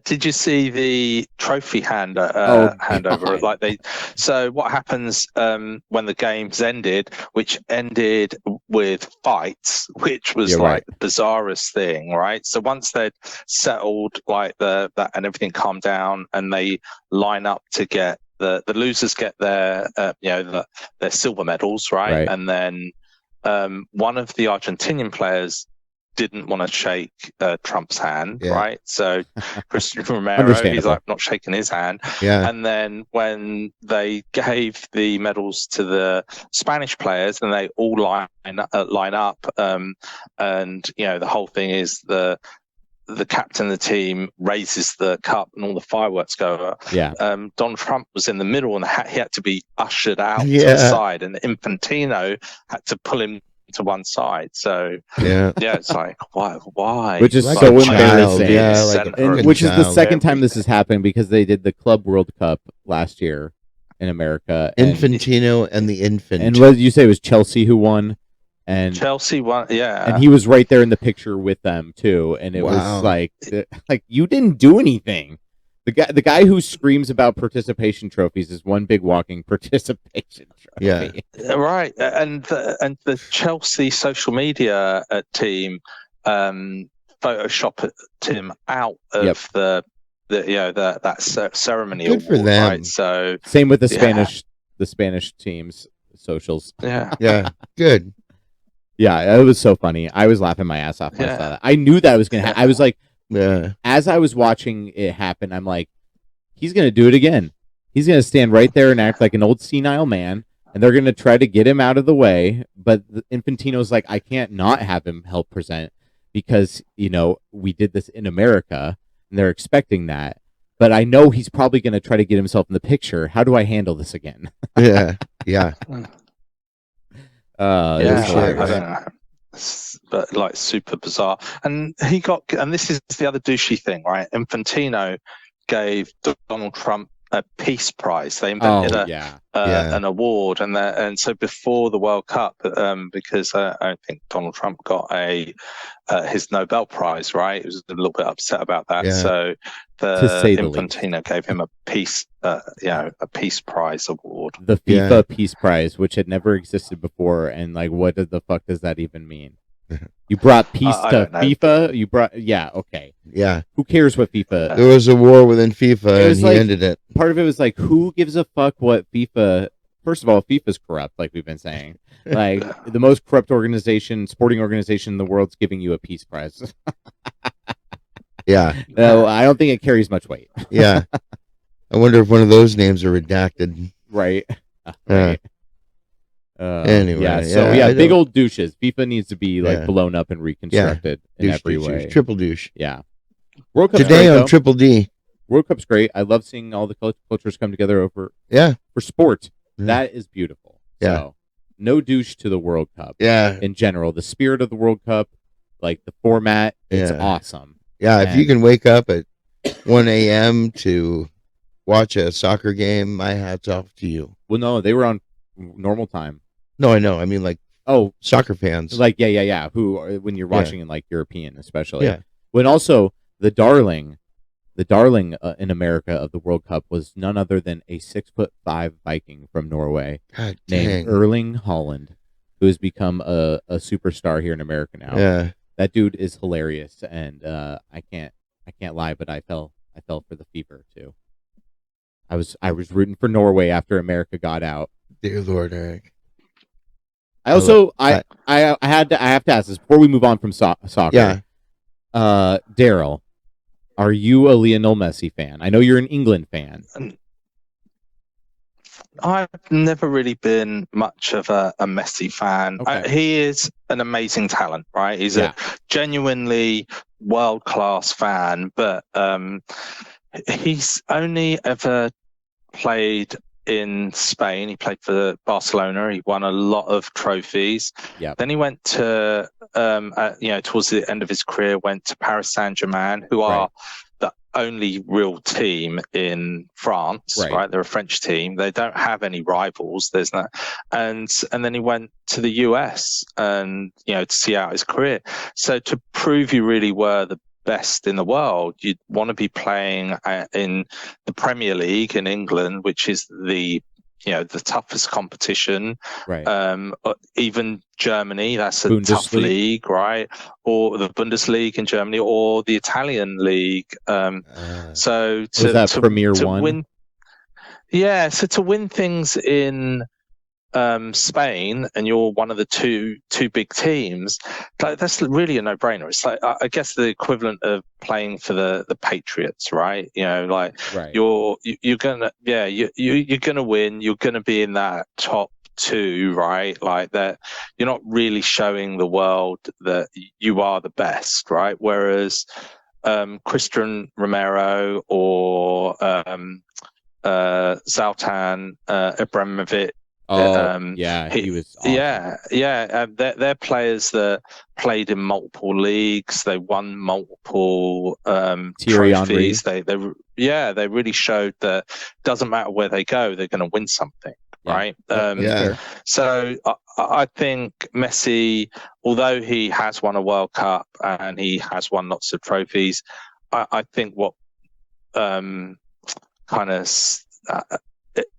Did you see the trophy handover? God. So what happens when the game's ended, which ended with fights, which was the bizarrest thing, right? So once they'd settled that and everything calmed down, and they line up to get the losers get their their silver medals, right? And then one of the Argentinian players didn't want to shake Trump's hand, right? So Christian Romero, he's like not shaking his hand. Yeah. And then when they gave the medals to the Spanish players, and they all line up, and the whole thing is the the captain of the team raises the cup and all the fireworks go up. Yeah. Donald Trump was in the middle and he had to be ushered out to the side, and Infantino had to pull him to one side. So it's like why? Which is like so embarrassing. Which is the second time this has happened, because they did the Club World Cup last year in America. Infantino and the infant. And what did you say, it was Chelsea who won? And Chelsea won, yeah. And he was right there in the picture with them too. And it was like you didn't do anything. The guy who screams about participation trophies is one big walking participation trophy. Yeah, right. And the Chelsea social media team photoshopped him out of that ceremony. Good for them. Right? So same with the Spanish team's socials. Yeah, good. Yeah, it was so funny. I was laughing my ass off when I saw that. I knew that was going to happen. I was like, as I was watching it happen, I'm like, he's going to do it again. He's going to stand right there and act like an old senile man, and they're going to try to get him out of the way. But Infantino's like, I can't not have him help present because, we did this in America, and they're expecting that. But I know he's probably going to try to get himself in the picture. How do I handle this again? Yeah. I don't know. But like super bizarre. And this is the other douchey thing, right? Infantino gave Donald Trump a peace prize. They invented an award, and so before the World Cup, because I don't think Donald Trump got his Nobel Prize, right? He was a little bit upset about that. So Infantino gave him a peace prize award, the FIFA Peace Prize, which had never existed before. And like, what the fuck does that even mean? You brought peace to FIFA. You brought okay. Yeah. Who cares what FIFA? There was a war within FIFA, and he ended it. Part of it was like, who gives a fuck what FIFA? First of all, FIFA's corrupt, like we've been saying. Like the most corrupt sporting organization in the world's giving you a peace prize. Yeah. No, I don't think it carries much weight. Yeah. I wonder if one of those names are redacted. Right. Anyway, big old douches. FIFA needs to be like blown up and reconstructed in every way. Triple douche. Yeah. World Cup's today great, on Triple D. World Cup's great. I love seeing all the cultures come together for sport. That is beautiful. Yeah. So, no douche to the World Cup. Yeah. In general, the spirit of the World Cup, like the format, it's awesome. Yeah, if you can wake up at 1 a.m. to watch a soccer game, my hat's off to you. Well, no, they were on normal time. No, I know. I mean, like, soccer fans. Like, yeah. Who, when you're watching in, like, European, especially. Yeah. When also, the darling in America of the World Cup was none other than a 6'5" Viking from Norway named Erling Haaland, who has become a superstar here in America now. Yeah. That dude is hilarious, and I can't lie, but I fell for the fever too. I was rooting for Norway after America got out. Dear Lord, Eric. I also I have to ask this before we move on from soccer. Yeah. Daryl, are you a Lionel Messi fan? I know you're an England fan. I've never really been much of a Messi fan. Okay. He is an amazing talent, right? He's a genuinely world-class fan, but he's only ever played in Spain. He played for Barcelona. He won a lot of trophies. Yeah. Then he went to, towards the end of his career, went to Paris Saint-Germain, who are the only real team in France. Right. They're a French team. They don't have any rivals. There's no, and then he went to the US and to see out his career. So to prove you really were the best in the world, you'd want to be playing in the Premier League in England, which is the toughest competition. Right. Even Germany, that's a tough league, right? Or the Bundesliga in Germany, or the Italian league. So to Premier to One? win, so to win things in Spain, and you're one of the two big teams, like, that's really a no-brainer. It's like, I guess, the equivalent of playing for the Patriots, right? You're gonna you're gonna win. You're gonna be in that top two, right? Like that, you're not really showing the world that you are the best, right? Whereas Christian Romero or Zlatan Ibrahimovic. He was awesome. They're players that played in multiple leagues. They won multiple trophies. They really showed that doesn't matter where they go, they're going to win something, right? So I think Messi, although he has won a World Cup and he has won lots of trophies, I think what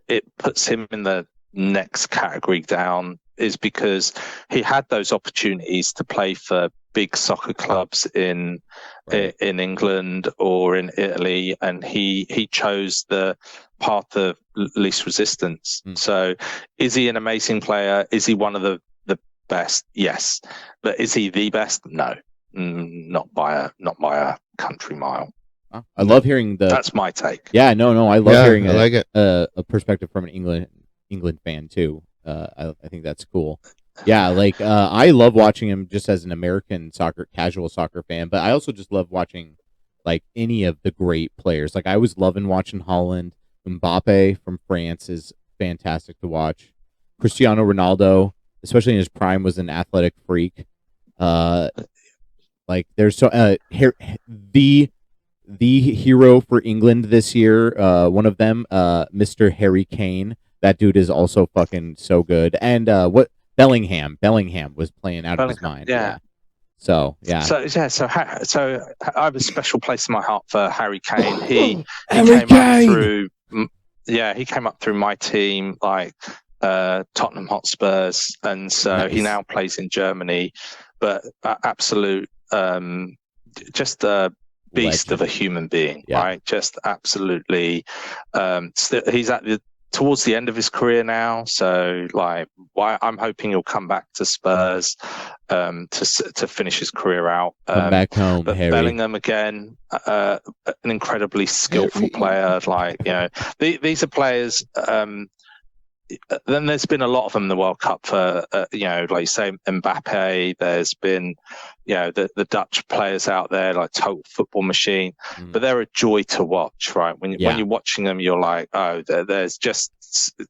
it puts him in the next category down is because he had those opportunities to play for big soccer clubs in England or in Italy, and he chose the path of least resistance. So is he an amazing player? Is he one of the best? Yes. But is he the best? No. Not by a country mile. I love hearing that's my take. I love hearing a perspective from an England fan too. I think that's cool. I love watching him just as an American casual soccer fan, but I also just love watching like any of the great players. Like I was loving watching Holland. Mbappe from France is fantastic to watch. Cristiano Ronaldo, especially in his prime, was an athletic freak. There's the hero for England this year, one of them, Mr. Harry Kane. That dude is also fucking so good. And Bellingham was playing out of his mind. So I have a special place in my heart for Harry Kane. He came up through my team, like Tottenham Hotspurs, and so he now plays in Germany. But absolute, just a beast of a human being, right? Just absolutely. He's towards the end of his career now, so I'm hoping he'll come back to Spurs to finish his career out. Come back home, but Harry. Bellingham again, an incredibly skillful player. These are players. Then there's been a lot of them in the World Cup for like you say Mbappe. There's been the Dutch players out there like total football machine, but they're a joy to watch, right? When you're watching them, you're like, oh, there's just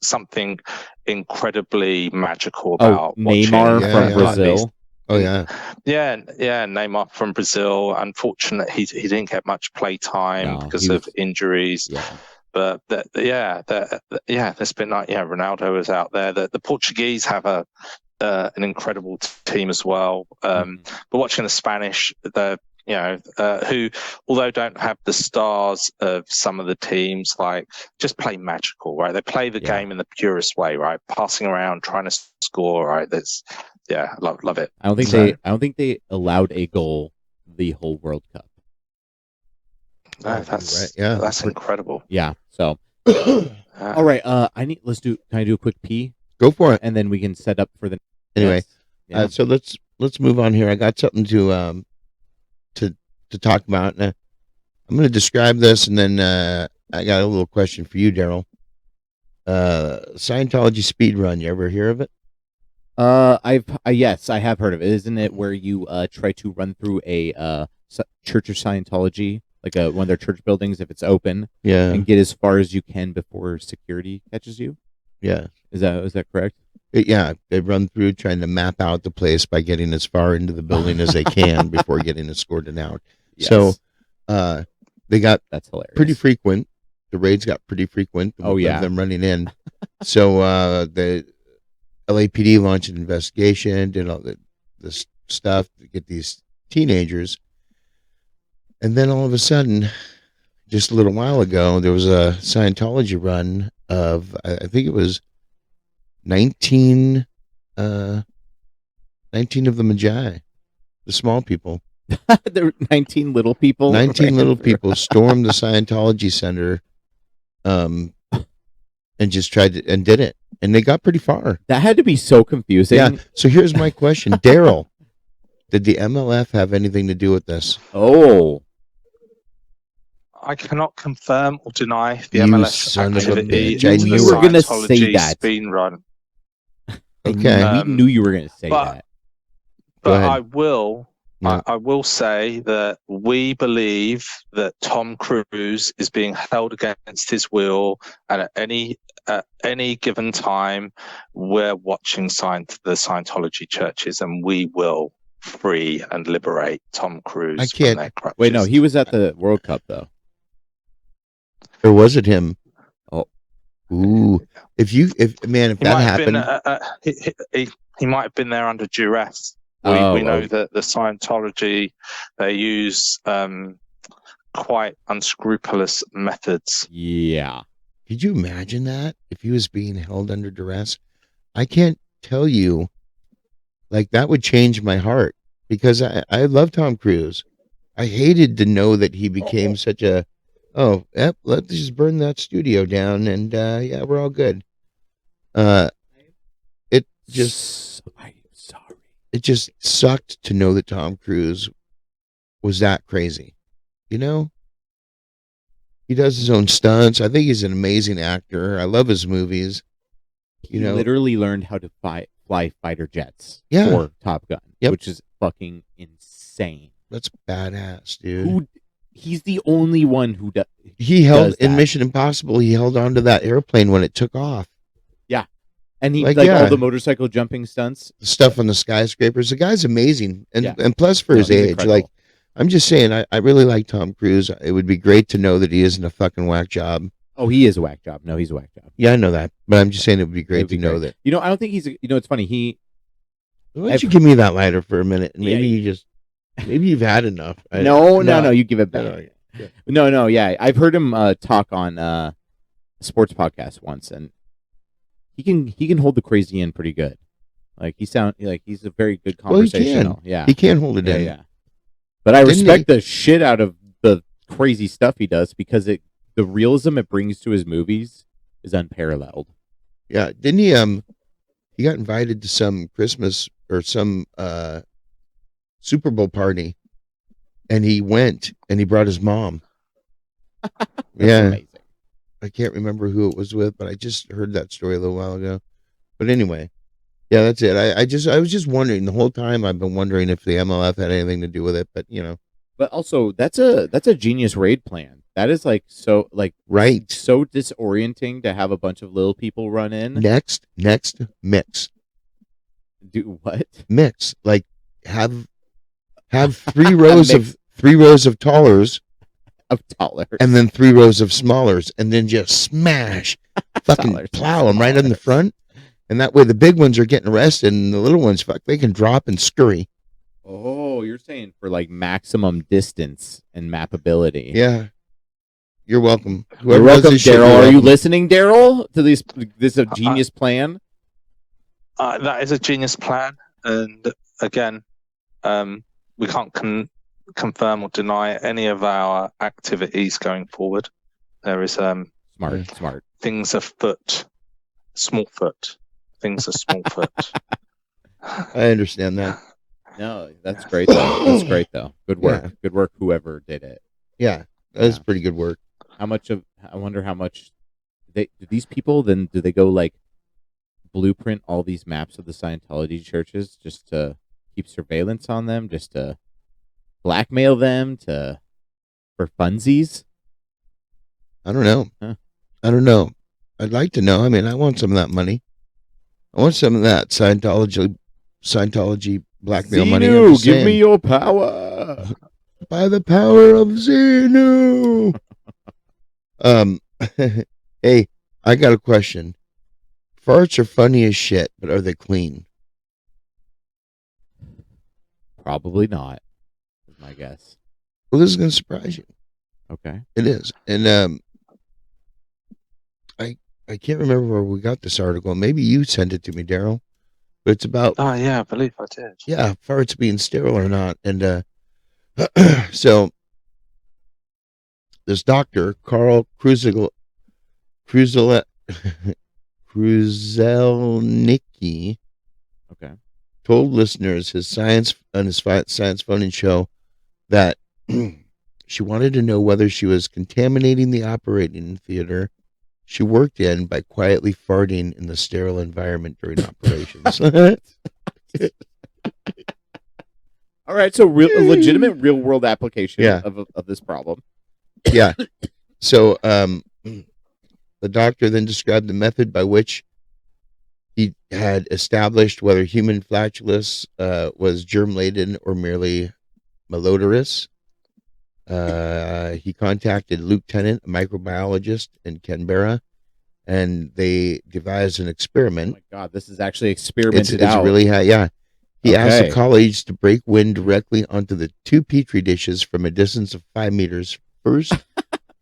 something incredibly magical about Neymar from Brazil. Neymar from Brazil. Unfortunately, he didn't get much play time because of injuries. But there's been Ronaldo is out there. The Portuguese have an incredible team as well. But watching the Spanish, who although don't have the stars of some of the teams, just play magical, right? They play the game in the purest way, right? Passing around, trying to score, right? Love it. I don't think they allowed a goal the whole World Cup. No, that's incredible. Yeah. So, all right. Can I do a quick pee? Go for it, and then we can set up for the. Anyway, so let's move on here. I got something to talk about. I'm going to describe this, and then I got a little question for you, Daryl. Scientology speed run. You ever hear of it? Yes, I have heard of it. Isn't it where you try to run through a Church of Scientology? Like one of their church buildings, if it's open, and get as far as you can before security catches you. Yeah, is that correct? They run through trying to map out the place by getting as far into the building as they can before getting escorted out. Yes. So, they got that's hilarious. Pretty frequent. The raids got pretty frequent. Of them running in. So the LAPD launched an investigation, did all the stuff to get these teenagers. And then all of a sudden, just a little while ago, there was a Scientology run of, I think it was 19 of the Magi, the small people. There were 19 little people. 19 little people stormed the Scientology Center and just tried to, and did it. And they got pretty far. That had to be so confusing. Yeah. So here's my question. Daryl, did the M.L.F. have anything to do with this? Oh. I cannot confirm or deny the M.L.F. activity. I knew you were going to say that. Speed run. Okay. We knew you were going to say that. But I will No. I will say that we believe that Tom Cruise is being held against his will, and at any given time, we're watching the Scientology churches, and we will free and liberate Tom Cruise from their crutches. Wait, no, he was at the World Cup though. Or was it him? Oh, ooh! If that happened, he might have been there under duress. We know that the Scientology, they use quite unscrupulous methods. Yeah. Could you imagine that if he was being held under duress? I can't tell you. Like, that would change my heart, because I love Tom Cruise. I hated to know that he became such a, let's just burn that studio down and yeah, we're all good. It just I'm sorry. It just sucked to know that Tom Cruise was that crazy. You know? He does his own stunts. I think he's an amazing actor. I love his movies. He literally learned how to fly fighter jets Yeah. for Top Gun, which is fucking insane. That's badass, dude. He's the only one who does. He held in Mission Impossible. He held onto that airplane when it took off. Yeah, and he all the motorcycle jumping stunts, the stuff on the skyscrapers. The guy's amazing, and plus for his age, incredible. Like, I'm just saying, I really like Tom Cruise. It would be great to know that he isn't a fucking whack job. Oh, he is a whack job. No, he's a whack job. Yeah, I know that, but I'm just saying it would be great to know that. You know, I don't think he's. It's funny. Why don't you give me that lighter for a minute? And maybe maybe you've had enough. No, you give it back. No, yeah. I've heard him talk on a sports podcast once, and he can hold the crazy in pretty good. Like, he's a very good conversational. He can hold it in. Yeah. But I respect the shit out of the crazy stuff he does, because the realism it brings to his movies is unparalleled. Yeah, didn't he got invited to some Christmas or some Super Bowl party, and he went and he brought his mom. Yeah. Amazing. I can't remember who it was with, but I just heard that story a little while ago. But anyway, yeah, that's it. I was just wondering the whole time. I've been wondering if the M.L.F. had anything to do with it, but But also, that's a genius raid plan. That is so disorienting to have a bunch of little people run in. Next, mix. Do what? Mix, like have 3 rows of 3 rows of tallers. And then 3 rows of smallers, and then just smash, fucking plow them right in the front, and that way the big ones are getting arrested, and the little ones, they can drop and scurry. Oh, you're saying for like maximum distance and mapability? Yeah, you're welcome. You're welcome, Daryl. Are you listening, Daryl, to this genius plan? That is a genius plan, and again, we can't confirm or deny any of our activities going forward. There is smart things afoot, small foot. Things are small foot. I understand that. No, that's great though. Good work. Yeah. Good work, whoever did it. Yeah, that's pretty good work. I wonder how much do these people then do they go like blueprint all these maps of the Scientology churches just to keep surveillance on them, just to blackmail them for funsies? I don't know. Huh? I don't know. I'd like to know. I mean, I want some of that money. I want some of that Scientology blackmail money. Give me your power. By the power of Xenu. Hey, I got a question. Farts are funny as shit, but are they clean? Probably not, is my guess. Well, this is going to surprise you. Okay. It is. And I can't remember where we got this article. Maybe you sent it to me, Daryl. But it's about... Oh, yeah, I believe I did. Yeah, farts being sterile or not. And so this doctor, Carl Kruzelnicki, okay, told listeners his science funding show that she wanted to know whether she was contaminating the operating theater she worked in by quietly farting in the sterile environment during operations. All right, so a legitimate real world application of this problem. Yeah. So the doctor then described the method by which he had established whether human flatulence was germ-laden or merely malodorous. He contacted Luke Tennant, a microbiologist in Canberra, and they devised an experiment. Oh my God, this is actually experimented out. It's really He asked the colleagues to break wind directly onto the 2 petri dishes from a distance of 5 meters. First,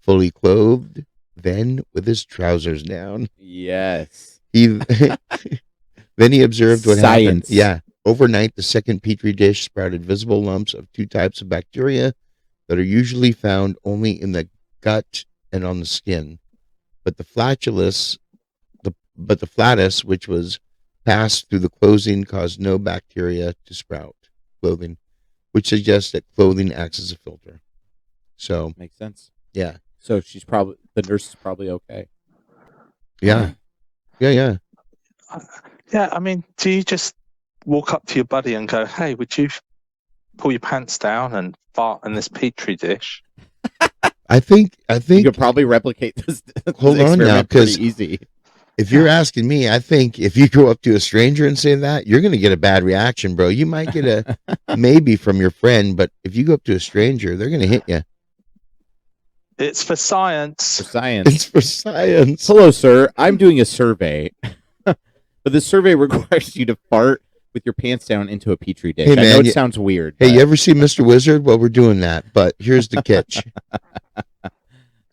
fully clothed, then with his trousers down. Yes. Then he observed what happened. Yeah. Overnight, the second petri dish sprouted visible lumps of 2 types of bacteria that are usually found only in the gut and on the skin. But the flatus, which was passed through the clothing, caused no bacteria to sprout clothing, which suggests that clothing acts as a filter. So makes sense. Yeah. So the nurse is probably okay. Yeah. Yeah. Yeah. I mean, do you just walk up to your buddy and go, "Hey, would you pull your pants down and fart in this petri dish?" I think you could probably replicate this. Hold on now, because easy. If you're asking me, I think if you go up to a stranger and say that, you're going to get a bad reaction, bro. You might get a maybe from your friend, but if you go up to a stranger, they're going to hit you. It's for science. It's for science. Hello, sir. I'm doing a survey, but the survey requires you to fart with your pants down into a petri dish. Hey, man, I know it sounds weird. Hey, you ever see Mr. Wizard? Well, we're doing that, but here's the catch.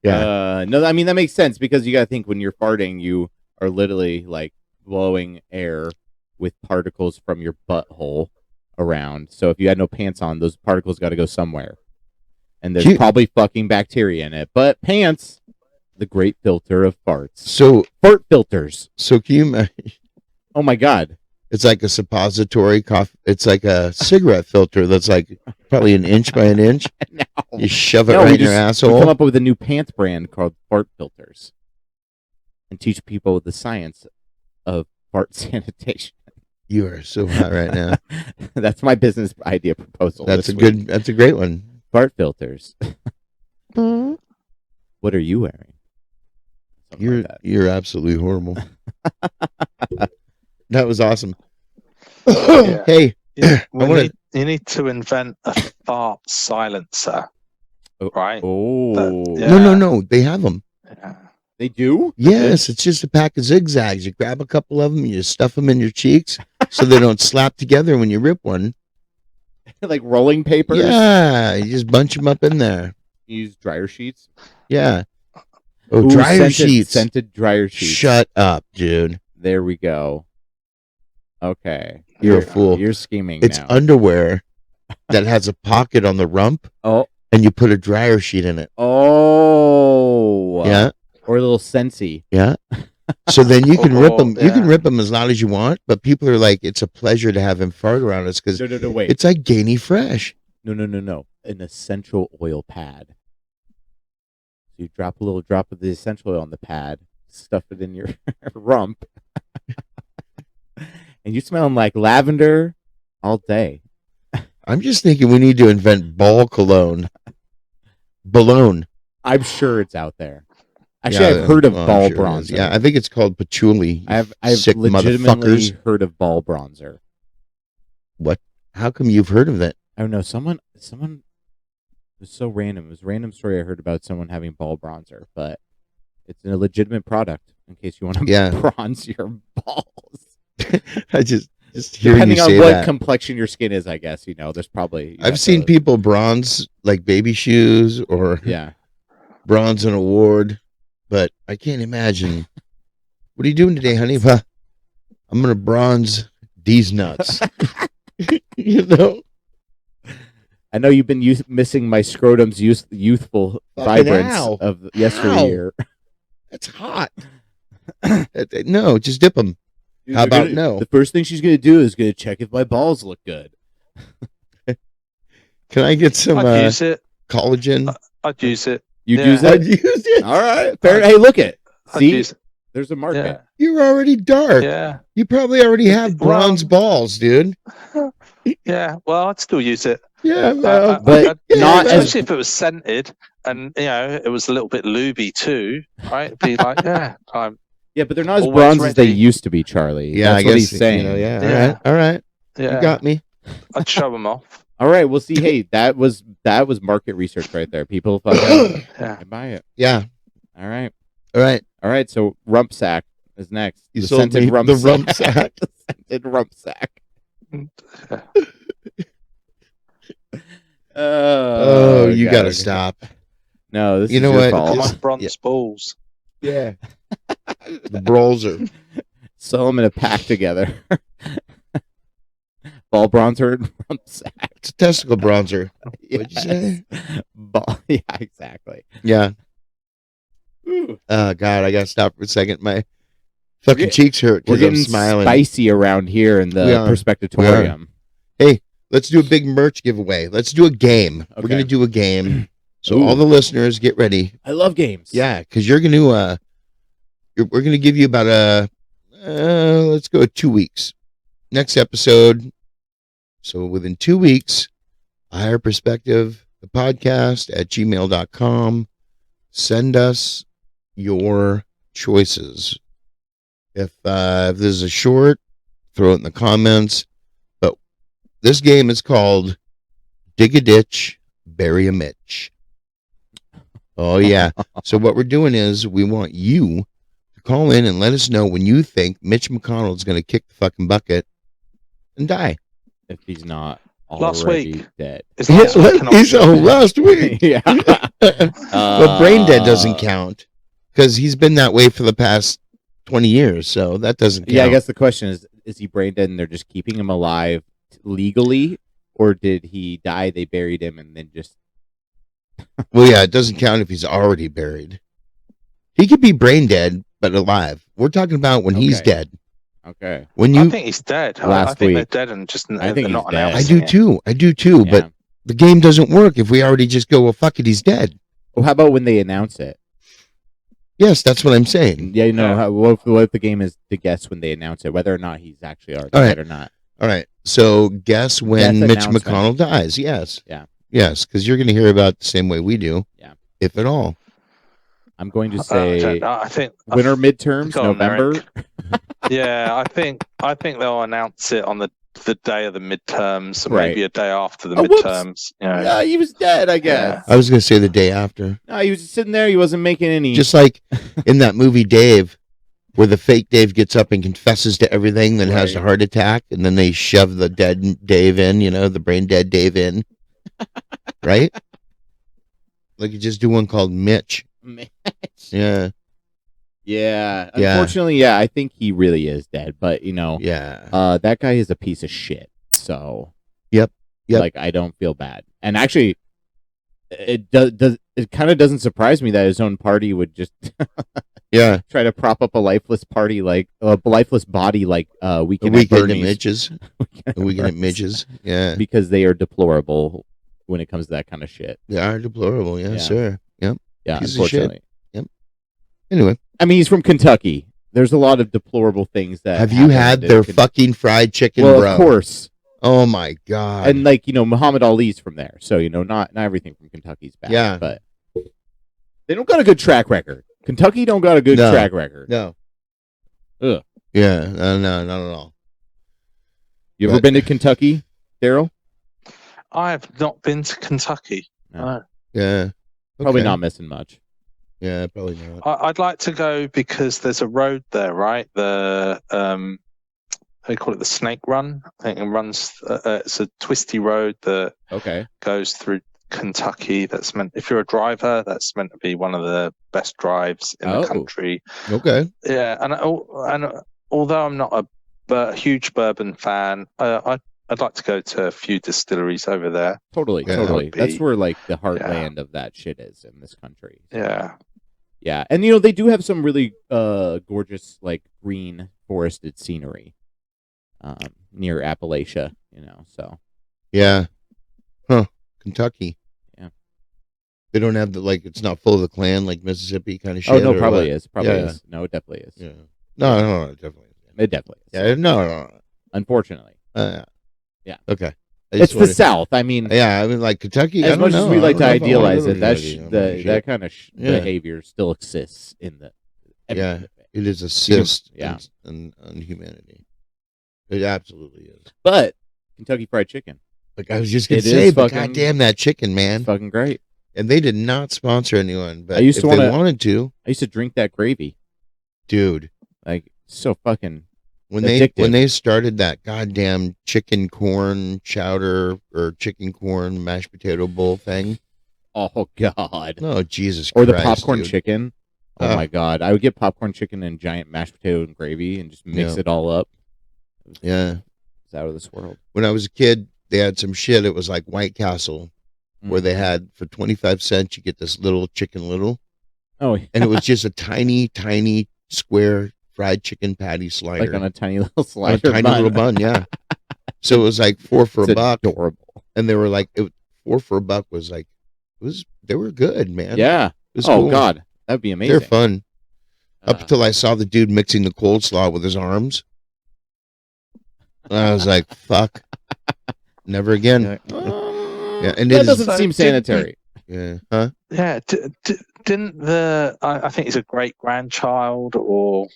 Yeah. No, I mean, that makes sense because you got to think when you're farting, you are literally like blowing air with particles from your butthole around. So if you had no pants on, those particles got to go somewhere. And there's probably fucking bacteria in it. But pants, the great filter of farts. So fart filters. So can you imagine? Oh my God. It's like a suppository cough. It's like a cigarette filter that's like probably an inch by an inch. No. You shove it right in your asshole. We come up with a new pants brand called fart filters and teach people the science of fart sanitation. You are so hot right now. That's my business idea proposal. That's a great one. Fart filters. What are you wearing? You're absolutely horrible. That was awesome. Yeah. Hey, you need to invent a fart silencer, right? Oh, no, they have them. Yeah. They do? Yes, it's just a pack of zigzags. You grab a couple of them, you stuff them in your cheeks so they don't slap together when you rip one. Like rolling papers? Yeah, you just bunch them up in there. You use dryer sheets? Yeah. Oh, dryer sheets. Scented dryer sheets. Shut up, dude. There we go. Okay. You're a fool. You're scheming It's now. underwear that has a pocket on the rump. Oh. And you put a dryer sheet in it. Oh. Yeah. Or a little Scentsy. Yeah. So then you can rip them. Yeah. You can rip them as loud as you want, but people are like, it's a pleasure to have him fart around us because wait. It's like Gainy Fresh. No. An essential oil pad. So you drop a little drop of the essential oil on the pad, stuff it in your rump, and you smell like lavender all day. I'm just thinking we need to invent ball cologne. Balloon. I'm sure it's out there. Actually, I've heard of ball bronzer. Yeah, I think it's called patchouli. I've legitimately heard of ball bronzer. What? How come you've heard of that? I don't know. Someone. It was so random. It was a random story I heard about someone having ball bronzer, but it's a legitimate product in case you want to bronze your balls. I just hearing depending you on say what that. complexion your skin is, I guess there's probably. I've seen people bronze like baby shoes or bronze an award, but I can't imagine. What are you doing today, honey? Well, I'm gonna bronze these nuts. You know. I know you've been missing my scrotum's youthful vibrance of yesteryear. That's hot. No, just dip them. Dude, How about no? The first thing she's going to do is going to check if my balls look good. Can I get some use it. Collagen? I'd use it. You'd use it? I'd use it. All right. Fair. Hey, look it. See? There's a market. You're already dark. Yeah. You probably already have bronze balls, dude. Yeah, well, I'd still use it. Yeah, but not especially if it was scented and it was a little bit lubey too, right? It'd be like, yeah, yeah, but they're not as bronze as they used to be, Charlie. Yeah, that's what he's saying. All right. Yeah. You got me. I'd show them off. All right, we'll see. Hey, that was market research right there. People fucking buy it. Yeah. All right. So rump sack is next. You sold me the rump sack. The scented rump sack. Oh, you gotta stop. No, this you is know your what? fault. My bronze balls. Yeah. The bronzer. Sew them in a pack together. Ball bronzer and rump sack. It's a testicle bronzer. What'd you say? Yeah, exactly. Yeah. Ooh. Oh God, I gotta stop for a second. My fucking cheeks hurt because I'm smiling. Spicy around here in the Perspectatorium. Hey, let's do a big merch giveaway. Let's do a game. Okay. We're gonna do a game. So all the listeners, get ready. I love games. Yeah, because you're gonna we're gonna give you about let's go 2 weeks. Next episode. So within 2 weeks, Higher Perspective, the podcast at gmail.com. Send us your choices. If this is a short, throw it in the comments. But this game is called Dig a Ditch, Bury a Mitch. Oh, yeah. So what we're doing is we want you to call in and let us know when you think Mitch McConnell is going to kick the fucking bucket and die. If he's not last already week. Dead. Last week. Yeah. Well, brain dead doesn't count because he's been that way for the past 20 years. So that doesn't count. Yeah, I guess the question is he brain dead and they're just keeping him alive legally? Or did he die, they buried him, and then just... Well, yeah, it doesn't count if he's already buried. He could be brain dead, but alive. We're talking about when he's dead. Okay. I think he's dead. I think they're dead and just I think not he's dead. I do too, Yeah. but the game doesn't work if we already just go, well, fuck it, he's dead. Well, how about when they announce it? Yes, that's what I'm saying. Yeah, what if the game is to guess when they announce it, whether or not he's actually already dead or not? All right. So guess when Mitch McConnell dies. Yes. Yeah. Yes, because you're going to hear about it the same way we do. Yeah. If at all. I'm going to say I think winter midterms, November. Yeah, I think they'll announce it on the day of the midterms, or maybe a day after the midterms. Yeah, he was dead, I guess. I was going to say the day after. No, he was just sitting there. He wasn't making any. Just like in that movie Dave, where the fake Dave gets up and confesses to everything, then has a heart attack, and then they shove the dead Dave in, the brain dead Dave in. Right? Like you just do one called Mitch. Yeah. Yeah. Unfortunately, I think he really is dead. But that guy is a piece of shit. So Yep. Like I don't feel bad. And actually, it kind of doesn't surprise me that his own party would just try to prop up a lifeless party like a lifeless body like Weekend at Midges. Weekend at Midges. Yeah. Because they are deplorable when it comes to that kind of shit. They are deplorable. Yeah. Sure. Yep. Yeah, unfortunately. Yep. Anyway. I mean, he's from Kentucky. There's a lot of deplorable things that have you had their fucking fried chicken, well, bro? Of course. Oh my god. And Muhammad Ali's from there. So, not everything from Kentucky's bad. Yeah. But they don't got a good track record. Kentucky don't got a good track record. No. Ugh. Yeah. No, not at all. You ever been to Kentucky, Daryl? I have not been to Kentucky. No. Yeah. Probably not missing much. Yeah, probably not. I'd like to go because there's a road there, right? The how do you call it? The Snake Run. I think it runs. It's a twisty road that goes through Kentucky. That's meant. If you're a driver, that's meant to be one of the best drives in the country. Okay. Yeah, and although I'm not a huge bourbon fan, I'd like to go to a few distilleries over there. Totally. That's where the heartland of that shit is in this country. So. Yeah. And they do have some really gorgeous green forested scenery near Appalachia, so. Yeah. Huh. Kentucky. Yeah. They don't have it's not full of the Klan like Mississippi kind of shit. Oh no, probably is. Is. No, it definitely is. Yeah. No, it definitely is. It definitely is. Yeah, no. Unfortunately. Yeah. Okay. It's the South. I mean, yeah. I mean, like Kentucky. As much as we like to idealize it, that that kind of behavior still exists in the. Yeah, it is a cyst in humanity. It absolutely is. But Kentucky Fried Chicken. Like I was just gonna say, but goddamn that chicken, man, it's fucking great. And they did not sponsor anyone, but if they wanted to, I used to drink that gravy, dude. Like so fucking. When they started that goddamn chicken corn chowder or chicken corn mashed potato bowl thing. Oh God! Oh Jesus! Or Christ, the popcorn dude. chicken. Oh my God! I would get popcorn chicken and giant mashed potato and gravy and just mix it all up. It's out of this world. When I was a kid, they had some shit. It was like White Castle, where they had for 25 cents you get this little chicken little. Oh, yeah. And it was just a tiny, tiny square fried chicken patty slider, like on a tiny little slider, on a tiny little bun. Yeah. So it was like $4 for a buck. Adorable. And they were like, $4 for a buck was like, they were good, man. Yeah. Cool. God, that'd be amazing. They're fun. Up until I saw the dude mixing the coleslaw with his arms. And I was like, fuck. Never again. Yeah, and that doesn't seem sanitary. Yeah. Huh? Yeah. Didn't I think he's a great grandchild or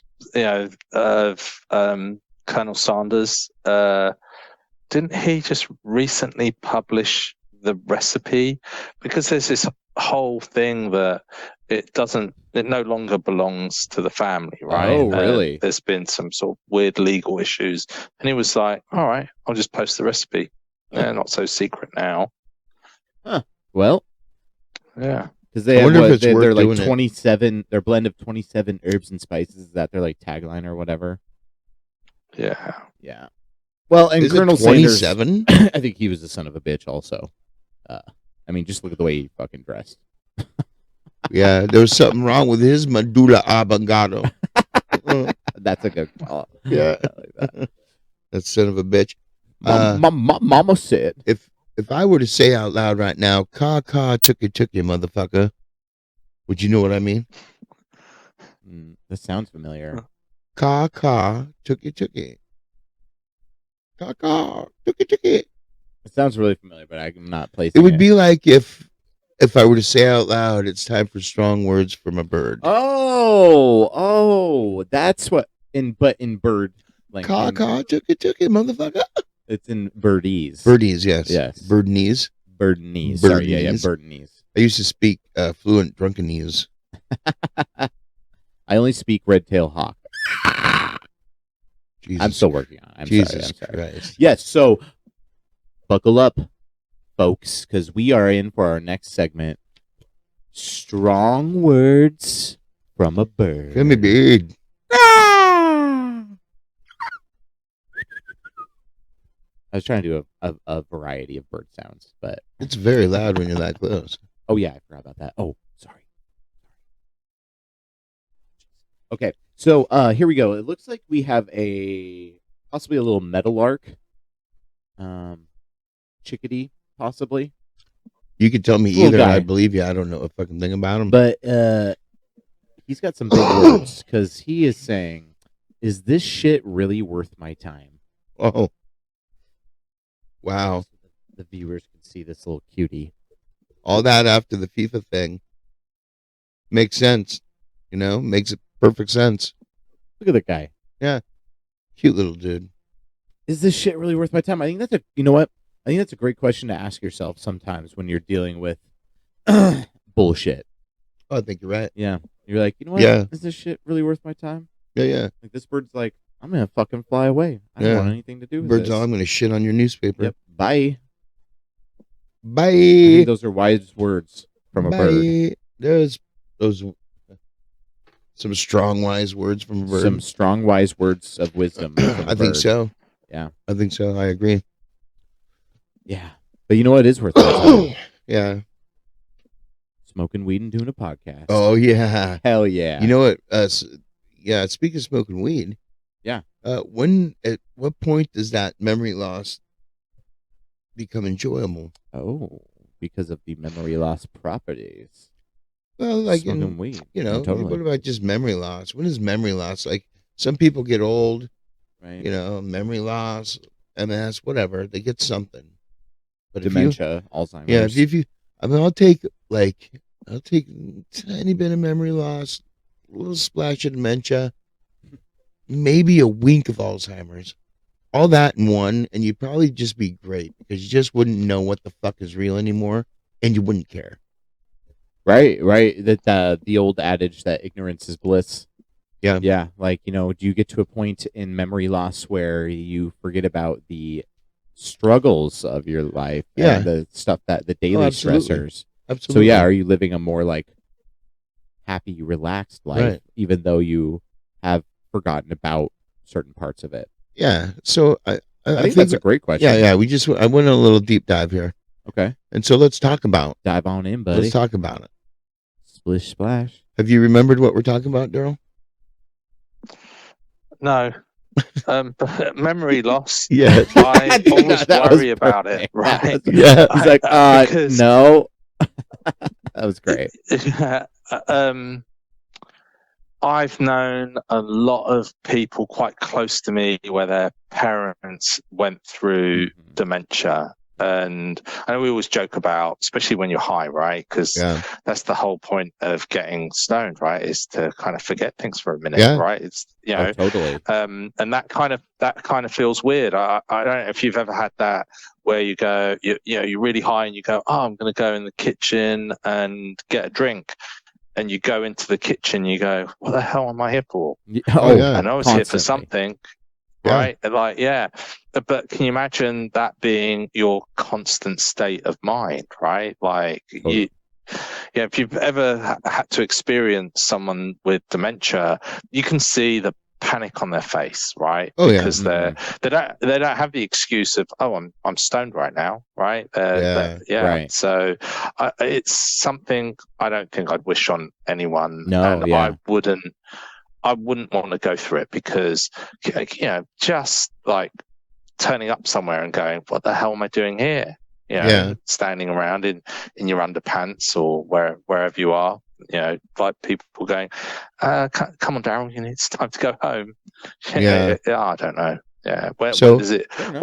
of Colonel Sanders. Didn't he just recently publish the recipe? Because there's this whole thing that it no longer belongs to the family, right? Oh, really? There's been some sort of weird legal issues, and he was like, "All right, I'll just post the recipe. Yeah, not so secret now." Huh. Well, yeah. Because they have they're like 27. Their blend of 27 herbs and spices. Is that their like tagline or whatever? Yeah. Yeah. Well, and Colonel 27? Sanders, I think he was the son of a bitch. Also, I mean, just look at the way he fucking dressed. Yeah, there was something wrong with his medulla oblongata. That's a good call. Yeah, I like that. That son of a bitch. Mama said, if I were to say out loud right now, "Ka ka tookie tookie, motherfucker," would you know what I mean? That sounds familiar. Ka ka tookie tookie. Ka ka tookie tookie. It sounds really familiar, but I'm not placing it. It would be like if I were to say out loud, "It's time for strong words from a bird." Oh, that's what but in bird language. Ka ka tookie tookie, motherfucker. It's in birdese. Birdese, yes. Yes. Birdese. Birdese. Sorry, yeah, birdese. I used to speak fluent drunkenese. I only speak red tail hawk. I'm still working on it. I'm sorry. Christ. Yes, so buckle up, folks, because we are in for our next segment. Strong words from a bird. From a bird. I was trying to do a variety of bird sounds, but it's very loud when you're that close. Oh yeah, I forgot about that. Oh, sorry. Okay, so here we go. It looks like we have possibly a little meadowlark, chickadee, possibly. You could tell me either. I believe you. I don't know a fucking thing about him. But he's got some big words because he is saying, "Is this shit really worth my time?" Oh. Wow. The viewers can see this little cutie. All that after the FIFA thing makes sense. Makes it perfect sense. Look at that guy. Yeah. Cute little dude. Is this shit really worth my time? I think that's you know what? I think that's a great question to ask yourself sometimes when you're dealing with bullshit. Oh, I think you're right. Yeah. You're like, you know what? Yeah. Is this shit really worth my time? Yeah. Like this bird's like, I'm going to fucking fly away. I don't want anything to do with this. I'm going to shit on your newspaper. Yep. Bye. Bye. I think those are wise words from a bird. There's some strong, wise words from a bird. Some strong, wise words of wisdom. I think so. Yeah. I think so. I agree. Yeah. But you know what is worth my time? Yeah. Smoking weed and doing a podcast. Oh, yeah. Hell yeah. You know what? Speaking of smoking weed. Yeah. At what point does that memory loss become enjoyable? Oh, because of the memory loss properties. Well, like smoking weed. Totally. What about just memory loss? When is memory loss? Like some people get old, right? Memory loss, MS, whatever. They get something. But dementia, Alzheimer's. Yeah, if you, I mean, I'll take a tiny bit of memory loss, a little splash of dementia, maybe a wink of Alzheimer's. All that in one, and you'd probably just be great because you just wouldn't know what the fuck is real anymore, and you wouldn't care. Right. That the old adage that ignorance is bliss. Yeah. Like, do you get to a point in memory loss where you forget about the struggles of your life and the stuff the daily stressors? Absolutely. So yeah, are you living a more like happy, relaxed life, even though you have forgotten about certain parts of it? Yeah. So I think that's a great question. Yeah. I went on a little deep dive here. Okay. And so let's talk about. Dive on in, buddy. Let's talk about it. Splish splash. Have you remembered what we're talking about, Daryl? No. Memory loss. Yeah. I always worry about it. Right. Yeah. He's like, no. That was great. I've known a lot of people quite close to me where their parents went through dementia. And I know we always joke about, especially when you're high, right? Because that's the whole point of getting stoned, right? Is to kind of forget things for a minute, right? It's totally. And that kind of feels weird. I don't know if you've ever had that where you go, you're really high and you go, I'm going to go in the kitchen and get a drink. And you go into the kitchen, you go, what the hell am I here for? And I was here for something. Right? But can you imagine that being your constant state of mind, right? Like if you've ever had to experience someone with dementia, you can see the panic on their face, right? Because they don't have the excuse of, I'm stoned right now, right? Right. So it's something I don't think I'd wish on anyone. No, I wouldn't want to go through it because, just like turning up somewhere and going, what the hell am I doing here? Standing around in your underpants or wherever you are, like people going, come on, Darryl, it's time to go home. I don't know. Yeah. When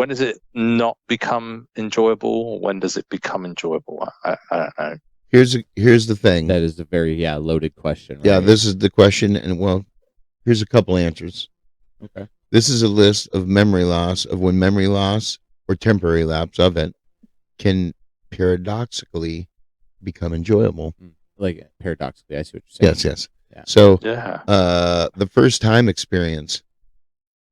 does it not become enjoyable? When does it become enjoyable? I don't know. Here's the thing. That is a very loaded question. Right? Yeah, this is the question, and here's a couple answers. Okay. This is a list of memory loss of when memory loss or temporary lapse of it can paradoxically become enjoyable. Like paradoxically, I see what you're saying. Yes. Yeah. So, the first time experience,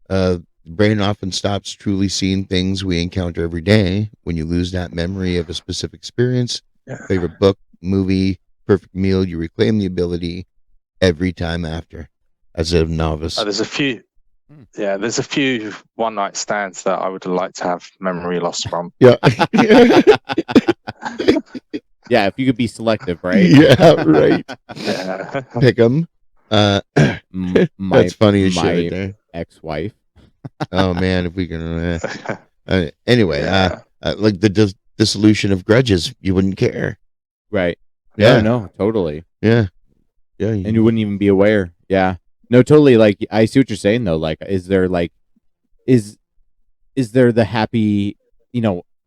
the brain often stops truly seeing things we encounter every day when you lose that memory of a specific experience, favorite book, movie, perfect meal. You reclaim the ability every time after. As a novice, there's a few. Yeah, there's a few one night stands that I would like to have memory loss from. Yeah. Yeah, if you could be selective, right? Yeah, right. Pick them. That's funny as shit right there. Ex-wife. Oh man, if we can. Anyway, like the dissolution of grudges, you wouldn't care. Right. Yeah. No, totally. Yeah. And you wouldn't even be aware. Yeah. No, totally. Like, I see what you're saying though. Like, is there the happy,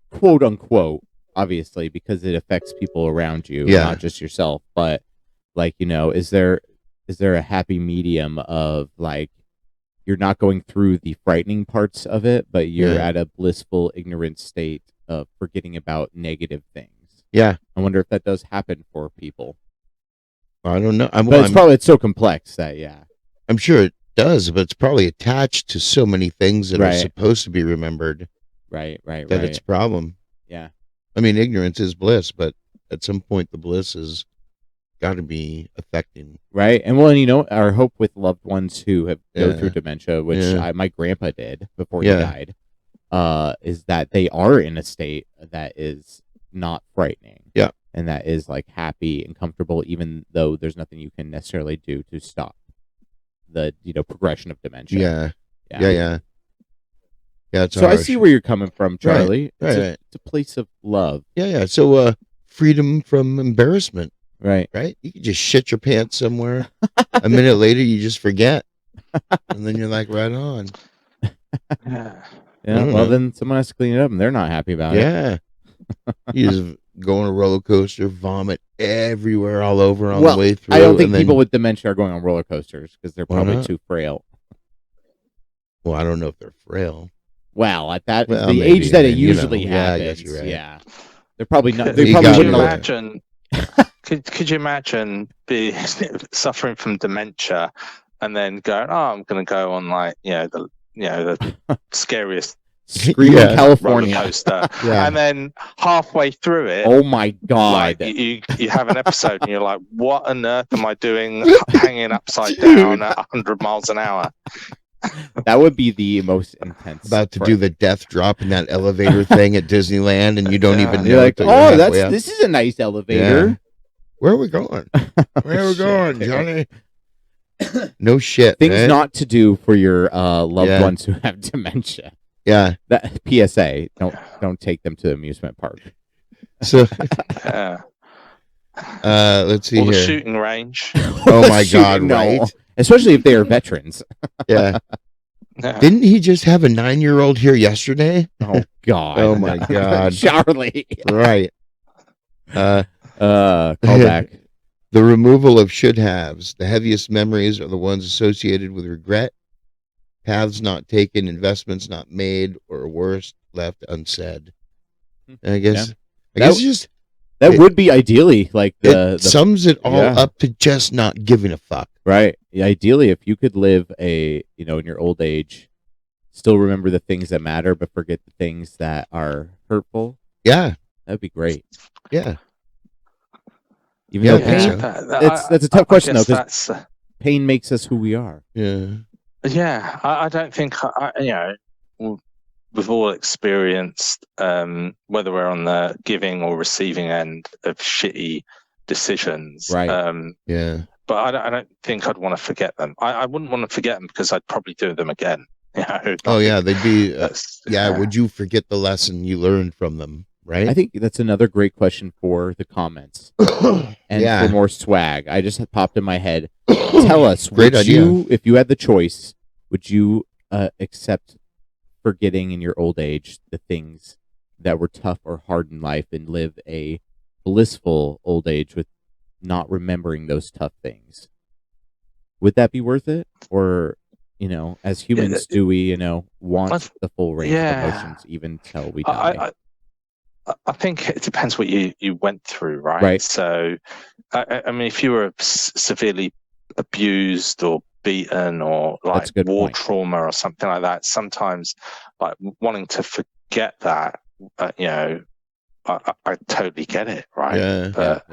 quote unquote, obviously, because it affects people around you, not just yourself, but like, is there a happy medium of like, you're not going through the frightening parts of it, but you're at a blissful, ignorant state of forgetting about negative things. Yeah. I wonder if that does happen for people. I don't know. It's so complex that, I'm sure it does, but it's probably attached to so many things that are supposed to be remembered. Right. That it's a problem. Yeah. I mean, ignorance is bliss, but at some point the bliss has got to be affecting. Right. And our hope with loved ones who have go through dementia, which my grandpa did before he died, is that they are in a state that is not frightening. Yeah. And that is like happy and comfortable, even though there's nothing you can necessarily do to stop the progression of dementia. Yeah. It's so harsh. I see where you're coming from, Charlie. Right. It's a place of love. Yeah. So freedom from embarrassment. Right. You can just shit your pants somewhere. A minute later, you just forget, and then you're like, right on. Yeah. Well, then someone has to clean it up, and they're not happy about it. Yeah. You just go on a roller coaster, vomit everywhere, all over on the way through. I don't think people with dementia are going on roller coasters because they're probably too frail. Well, I don't know if they're frail. Well, at the age that it usually happens, I guess you're right. Yeah, they're probably not. They probably wouldn't imagine. Could you imagine suffering from dementia and then going, "Oh, I'm going to go on the scariest Screaming California roller coaster," and then halfway through it, oh my god, you have an episode and you're like, "What on earth am I doing, hanging upside down at 100 miles an hour?" That would be the most intense. About to do the death drop in that elevator thing at Disneyland, and you don't even know. You're like, oh, this is a nice elevator. Yeah. Where are we going? Where are we going, Johnny? No shit. Things not to do for your loved ones who have dementia. Yeah. That PSA. Don't take them to the amusement park. So let's see or here. The shooting range. Oh my god, right? Especially if they are veterans. Yeah. Didn't he just have a 9-year-old here yesterday? Oh god. Oh my god. Charlie. Right. Call back. The removal of should-haves. The heaviest memories are the ones associated with regret, paths not taken, investments not made, or worse, left unsaid. I guess. Yeah. That would be ideally like it sums it all up to just not giving a fuck. Right. Yeah, ideally, if you could live in your old age, still remember the things that matter, but forget the things that are hurtful. Yeah, that'd be great. Yeah. Even though pain, that's a tough question though, because pain makes us who we are. Yeah. Yeah, I don't think we've all experienced whether we're on the giving or receiving end of shitty decisions. Right. Yeah. But I don't think I'd want to forget them. I wouldn't want to forget them because I'd probably do them again. Oh yeah, they'd be. Would you forget the lesson you learned from them? Right. I think that's another great question for the comments and for more swag. I just popped in my head. Tell us, if you had the choice, would you accept forgetting in your old age the things that were tough or hard in life and live a blissful old age with not remembering those tough things? Would that be worth it? Or, as humans, do we, want the full range of emotions even till we die? I think it depends what you went through, right? Right. So, I mean, if you were severely abused or beaten or like war trauma or something like that, sometimes like wanting to forget that, I totally get it, right? Yeah. But,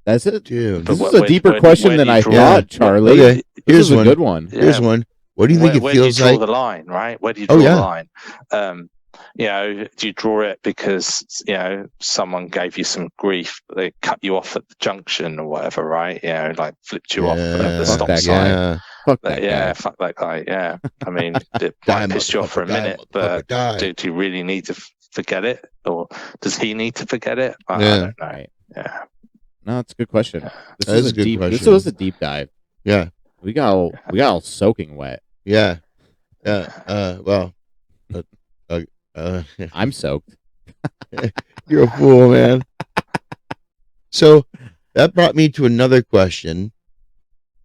That's it. Dude. This is a deeper question than I thought, Charlie. Okay. Here's a good one. Here's one. What do you think it feels like? Where do you draw the line, right? Where do you draw the line? Do you draw it because someone gave you some grief, they cut you off at the junction or whatever, right? Like flipped you off at the stop sign. Fuck that guy. Fuck that guy. Yeah, I mean, it might piss you off for a minute, but do you really need to forget it, or does he need to forget it? I don't know. Right. Yeah. No, that's a good question. This is a good question. This was a deep dive. Yeah. We got all soaking wet. Yeah. I'm soaked. You're a fool, man. So that brought me to another question.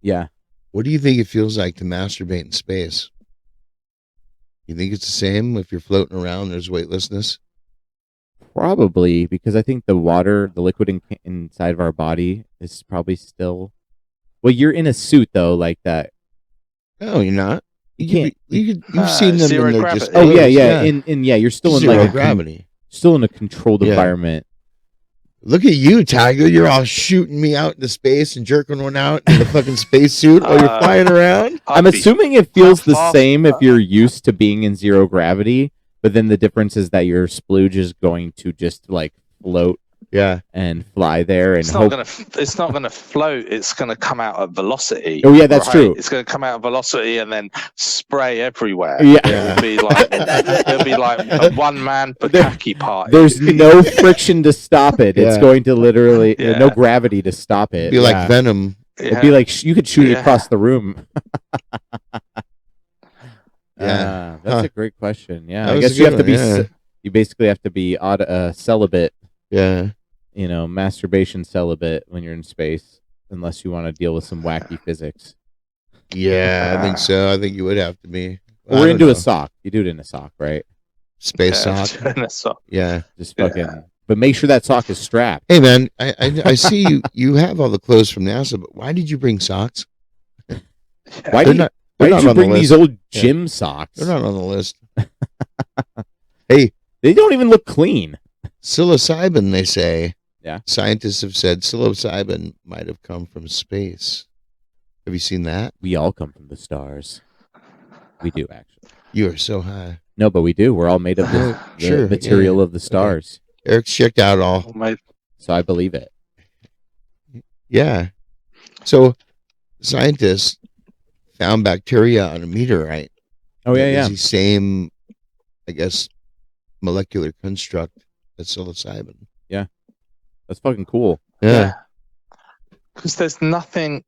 Yeah. What do you think it feels like to masturbate in space? You think it's the same if you're floating around, there's weightlessness? Probably, because I think the liquid inside of our body is probably still... Well, you're in a suit, though, like that. No, you're not. You've seen them zero in their gravity. just... Oh, yeah. You're still in zero gravity. Still in a controlled environment. Look at you, Tiger. You're all shooting me out into space and jerking one out in the fucking spacesuit while you're flying around. I'm assuming it feels the same if you're used to being in zero gravity, but then the difference is that your splooge is going to just like float and fly there. And it's not gonna float. It's gonna come out at velocity. Oh yeah, that's true. It's gonna come out at velocity and then spray everywhere. Yeah. It'll be like a one-man bukkake party. There's no friction to stop it. It's going to literally no gravity to stop it. It'd be like Venom. It'd be like you could shoot it across the room. Yeah. That's a great question. Yeah, That I was a guess you have good to be. one, yeah. You basically have to be celibate. Yeah. You know, masturbation celibate when you're in space, unless you want to deal with some wacky physics. Yeah, I think so. I think you would have to be. Or into a sock. You do it in a sock, right? Space sock. In a sock. Yeah. Just fucking. But make sure that sock is strapped. Hey man, I see you. You have all the clothes from NASA, but why did you bring socks? Why did you bring these old gym socks? They're not on the list. Hey, they don't even look clean. Psilocybin, they say. Yeah. Scientists have said psilocybin might have come from space. Have you seen that? We all come from the stars. We do, actually. You are so high. No, but we do. We're all made of the material of the stars. Okay. Eric's checked out all. So I believe it. Yeah. So scientists found bacteria on a meteorite. Oh, yeah. It's the same, I guess, molecular construct as psilocybin. Yeah. That's fucking cool. Yeah. Because there's nothing...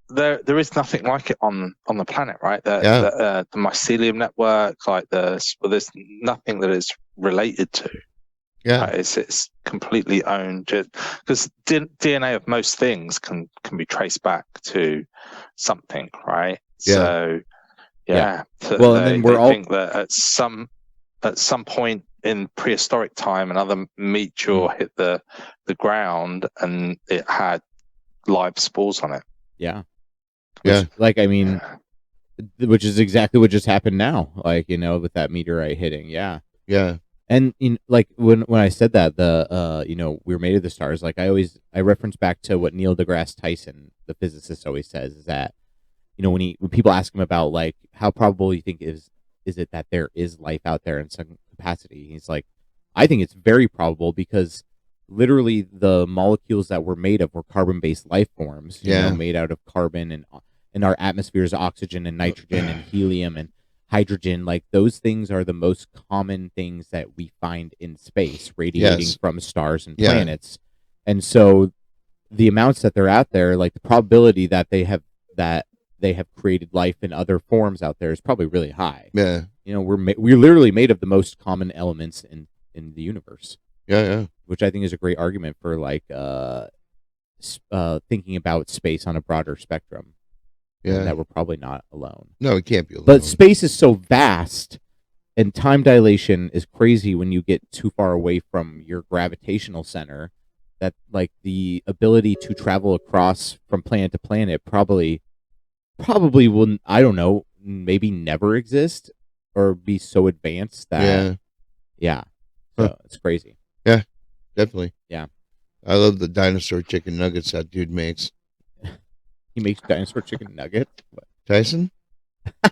There is nothing like it on the planet, right? The mycelium network, there's nothing that is related to. Yeah, it's completely owned. Because DNA of most things can be traced back to something, right? Yeah. So yeah. So well, and then we're all think that at some point in prehistoric time, another meteor hit the ground and it had live spores on it. Yeah. Which is exactly what just happened now. With that meteorite hitting. Yeah. Yeah. And when I said that, we were made of the stars. I reference back to what Neil deGrasse Tyson, the physicist, always says is that, when people ask him about how probable you think is it that there is life out there in some capacity, he's like, I think it's very probable because literally the molecules that we're made of were carbon-based life forms, made out of carbon, and in our atmosphere is oxygen and nitrogen and helium and hydrogen. Those things are the most common things that we find in space, radiating from stars and planets. And so the amounts that they're out there, the probability that they have created life in other forms out there is probably really high. Yeah. We're literally made of the most common elements in the universe. Yeah. Which I think is a great argument for thinking about space on a broader spectrum. Yeah. That we're probably not alone. No, it can't be alone. But space is so vast, and time dilation is crazy when you get too far away from your gravitational center, that the ability to travel across from planet to planet probably will, I don't know, maybe never exist or be so advanced that so it's crazy. Yeah, definitely. Yeah. I love the dinosaur chicken nuggets that dude makes. He makes dinosaur chicken nuggets? What? Tyson?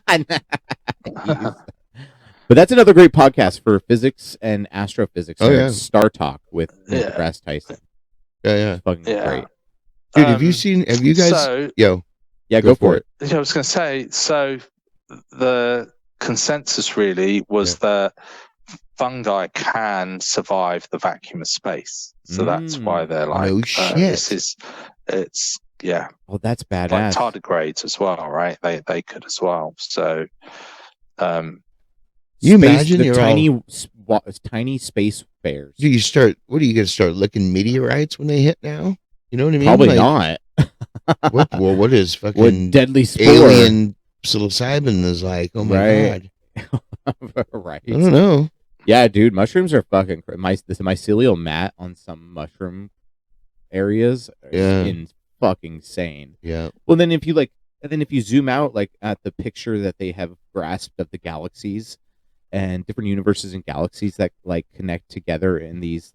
But that's another great podcast for physics and astrophysics. Star Talk with Neil deGrasse Tyson. Yeah. It's fucking great. Dude, have you guys... Go for it. I was going to say, so the consensus really was that fungi can survive the vacuum of space. So that's why they're no shit. Oh, that's badass. Tardigrades as well, right? They could as well. So, you imagine the tiny space bears. Do you start? What are you going to start licking meteorites when they hit now? You know what I mean? Probably not. What is fucking deadly spore? Alien psilocybin is like? Oh my god! Right. I don't know. Yeah, dude, mushrooms are fucking. The mycelial mat on some mushroom areas is fucking insane. Yeah. Well, then if you zoom out at the picture that they have grasped of the galaxies and different universes and galaxies that connect together in these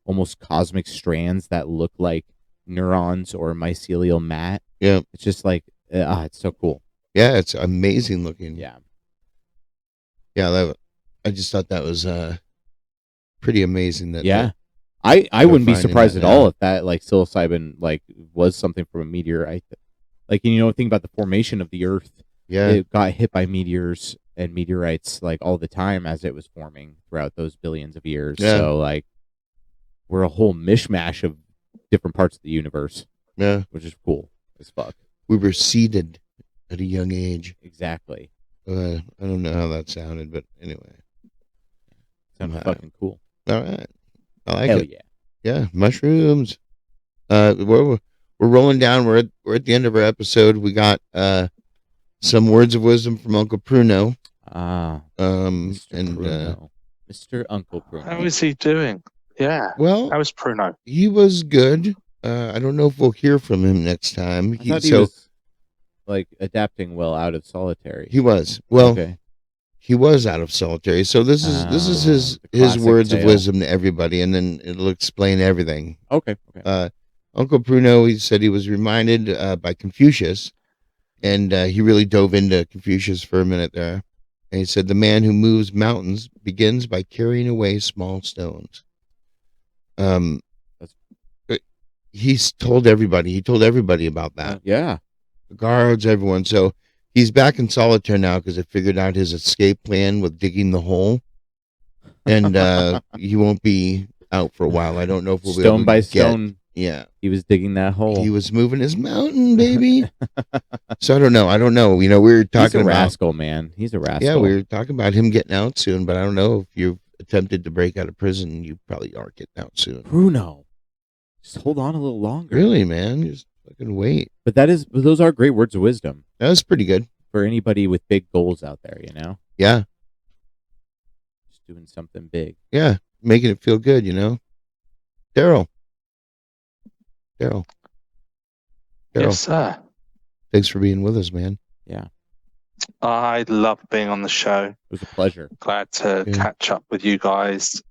almost cosmic strands that look like neurons or mycelial mat. Yeah. It's just it's so cool. Yeah, it's amazing looking. Yeah. Yeah, I love it. I just thought that was pretty amazing. I wouldn't be surprised at all if that psilocybin was something from a meteor. Think about the formation of the Earth. Yeah, it got hit by meteors and meteorites all the time as it was forming throughout those billions of years. Yeah. So we're a whole mishmash of different parts of the universe. Yeah, which is cool as fuck. We were seeded at a young age. Exactly. I don't know how that sounded, but anyway. Sounded fucking cool. All right. I like Hell it. yeah. Yeah, mushrooms. We're rolling down. We're at the end of our episode. We got some words of wisdom from Uncle Pruno. Mr. Pruno. Mr. Uncle Pruno. How is he doing? Yeah. Well, how is Pruno? He was good. I don't know if we'll hear from him next time. I thought he was like adapting well out of solitary. He was. Well, he was out of solitary. So this is his words of wisdom to everybody, and then it'll explain everything. Okay. Uncle Pruno, he said he was reminded by Confucius, and he really dove into Confucius for a minute there. And he said, the man who moves mountains begins by carrying away small stones. He's told everybody. He told everybody about that. Yeah. The guards, everyone. So he's back in solitaire now because I figured out his escape plan with digging the hole. And he won't be out for a while. I don't know if we'll be able to stone by stone. Yeah. He was digging that hole. He was moving his mountain, baby. So I don't know. You know, we were talking about... He's a rascal, man. He's a rascal. Yeah, we were talking about him getting out soon, but I don't know if you've attempted to break out of prison. You probably aren't getting out soon. Bruno. Just hold on a little longer. Really, man? Just fucking wait. But those are great words of wisdom. That was pretty good. For anybody with big goals out there, you know? Yeah. Just doing something big. Yeah. Making it feel good, you know? Daryl. Yes, sir. Thanks for being with us, man. Yeah. I love being on the show. It was a pleasure. Glad to catch up with you guys.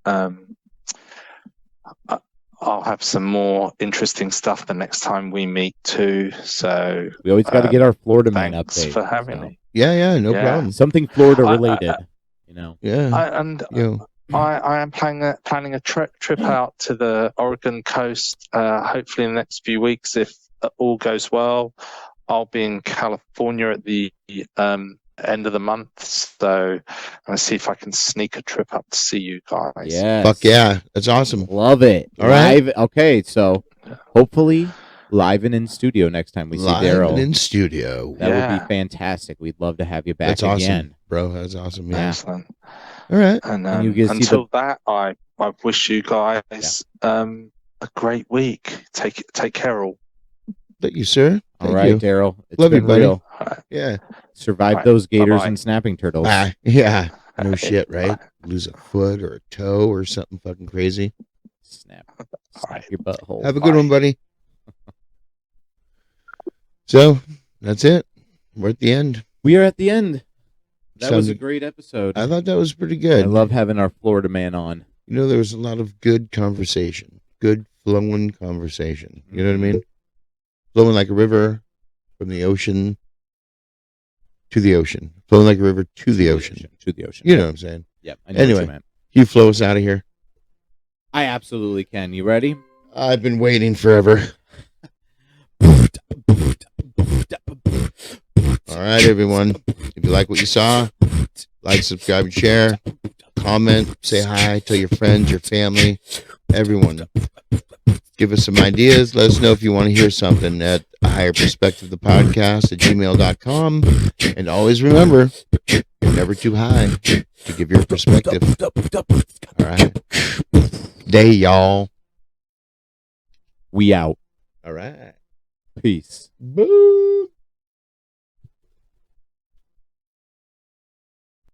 I'll have some more interesting stuff the next time we meet too. So we always got to get our Florida man update. Thanks for having me. Yeah, no problem. Something Florida related, you know. Yeah. I am planning a trip out to the Oregon coast. Hopefully in the next few weeks, if all goes well. I'll be in California at the end of the month, so I'm gonna see if I can sneak a trip up to see you guys. Yeah, fuck yeah, that's awesome. Love it. All right. Okay, so hopefully live and in studio next time we see Daryl. Live and in studio. That would be fantastic. We'd love to have you back that's awesome, again, bro. That's awesome. Yeah. Excellent. All right. And until that, I wish you guys a great week. Take care, all. Thank you, sir. All right, Daryl. Love you, buddy. Real. Yeah. Survive those gators and snapping turtles. Yeah. No shit, right? Lose a foot or a toe or something fucking crazy. Snap your butthole. Have a good one, buddy. So, that's it. We're at the end. We are at the end. That was a great episode. I thought that was pretty good. I love having our Florida man on. You know, there was a lot of good conversation. Good flowing conversation. You know what I mean? Flowing like a river from the ocean to the ocean. Flowing like a river to the ocean. To the ocean. You know what I'm saying? Yep. I know anyway, what you meant. You flow us out of here. I absolutely can. You ready? I've been waiting forever. All right, everyone. If you like what you saw, like, subscribe, and share. Comment, say hi, tell your friends, your family, everyone. Give us some ideas. Let us know if you want to hear something at ahigherperspectivethepodcast at gmail.com. And always remember, you're never too high to give your perspective. All right. Day, y'all. We out. All right. Peace. Boo.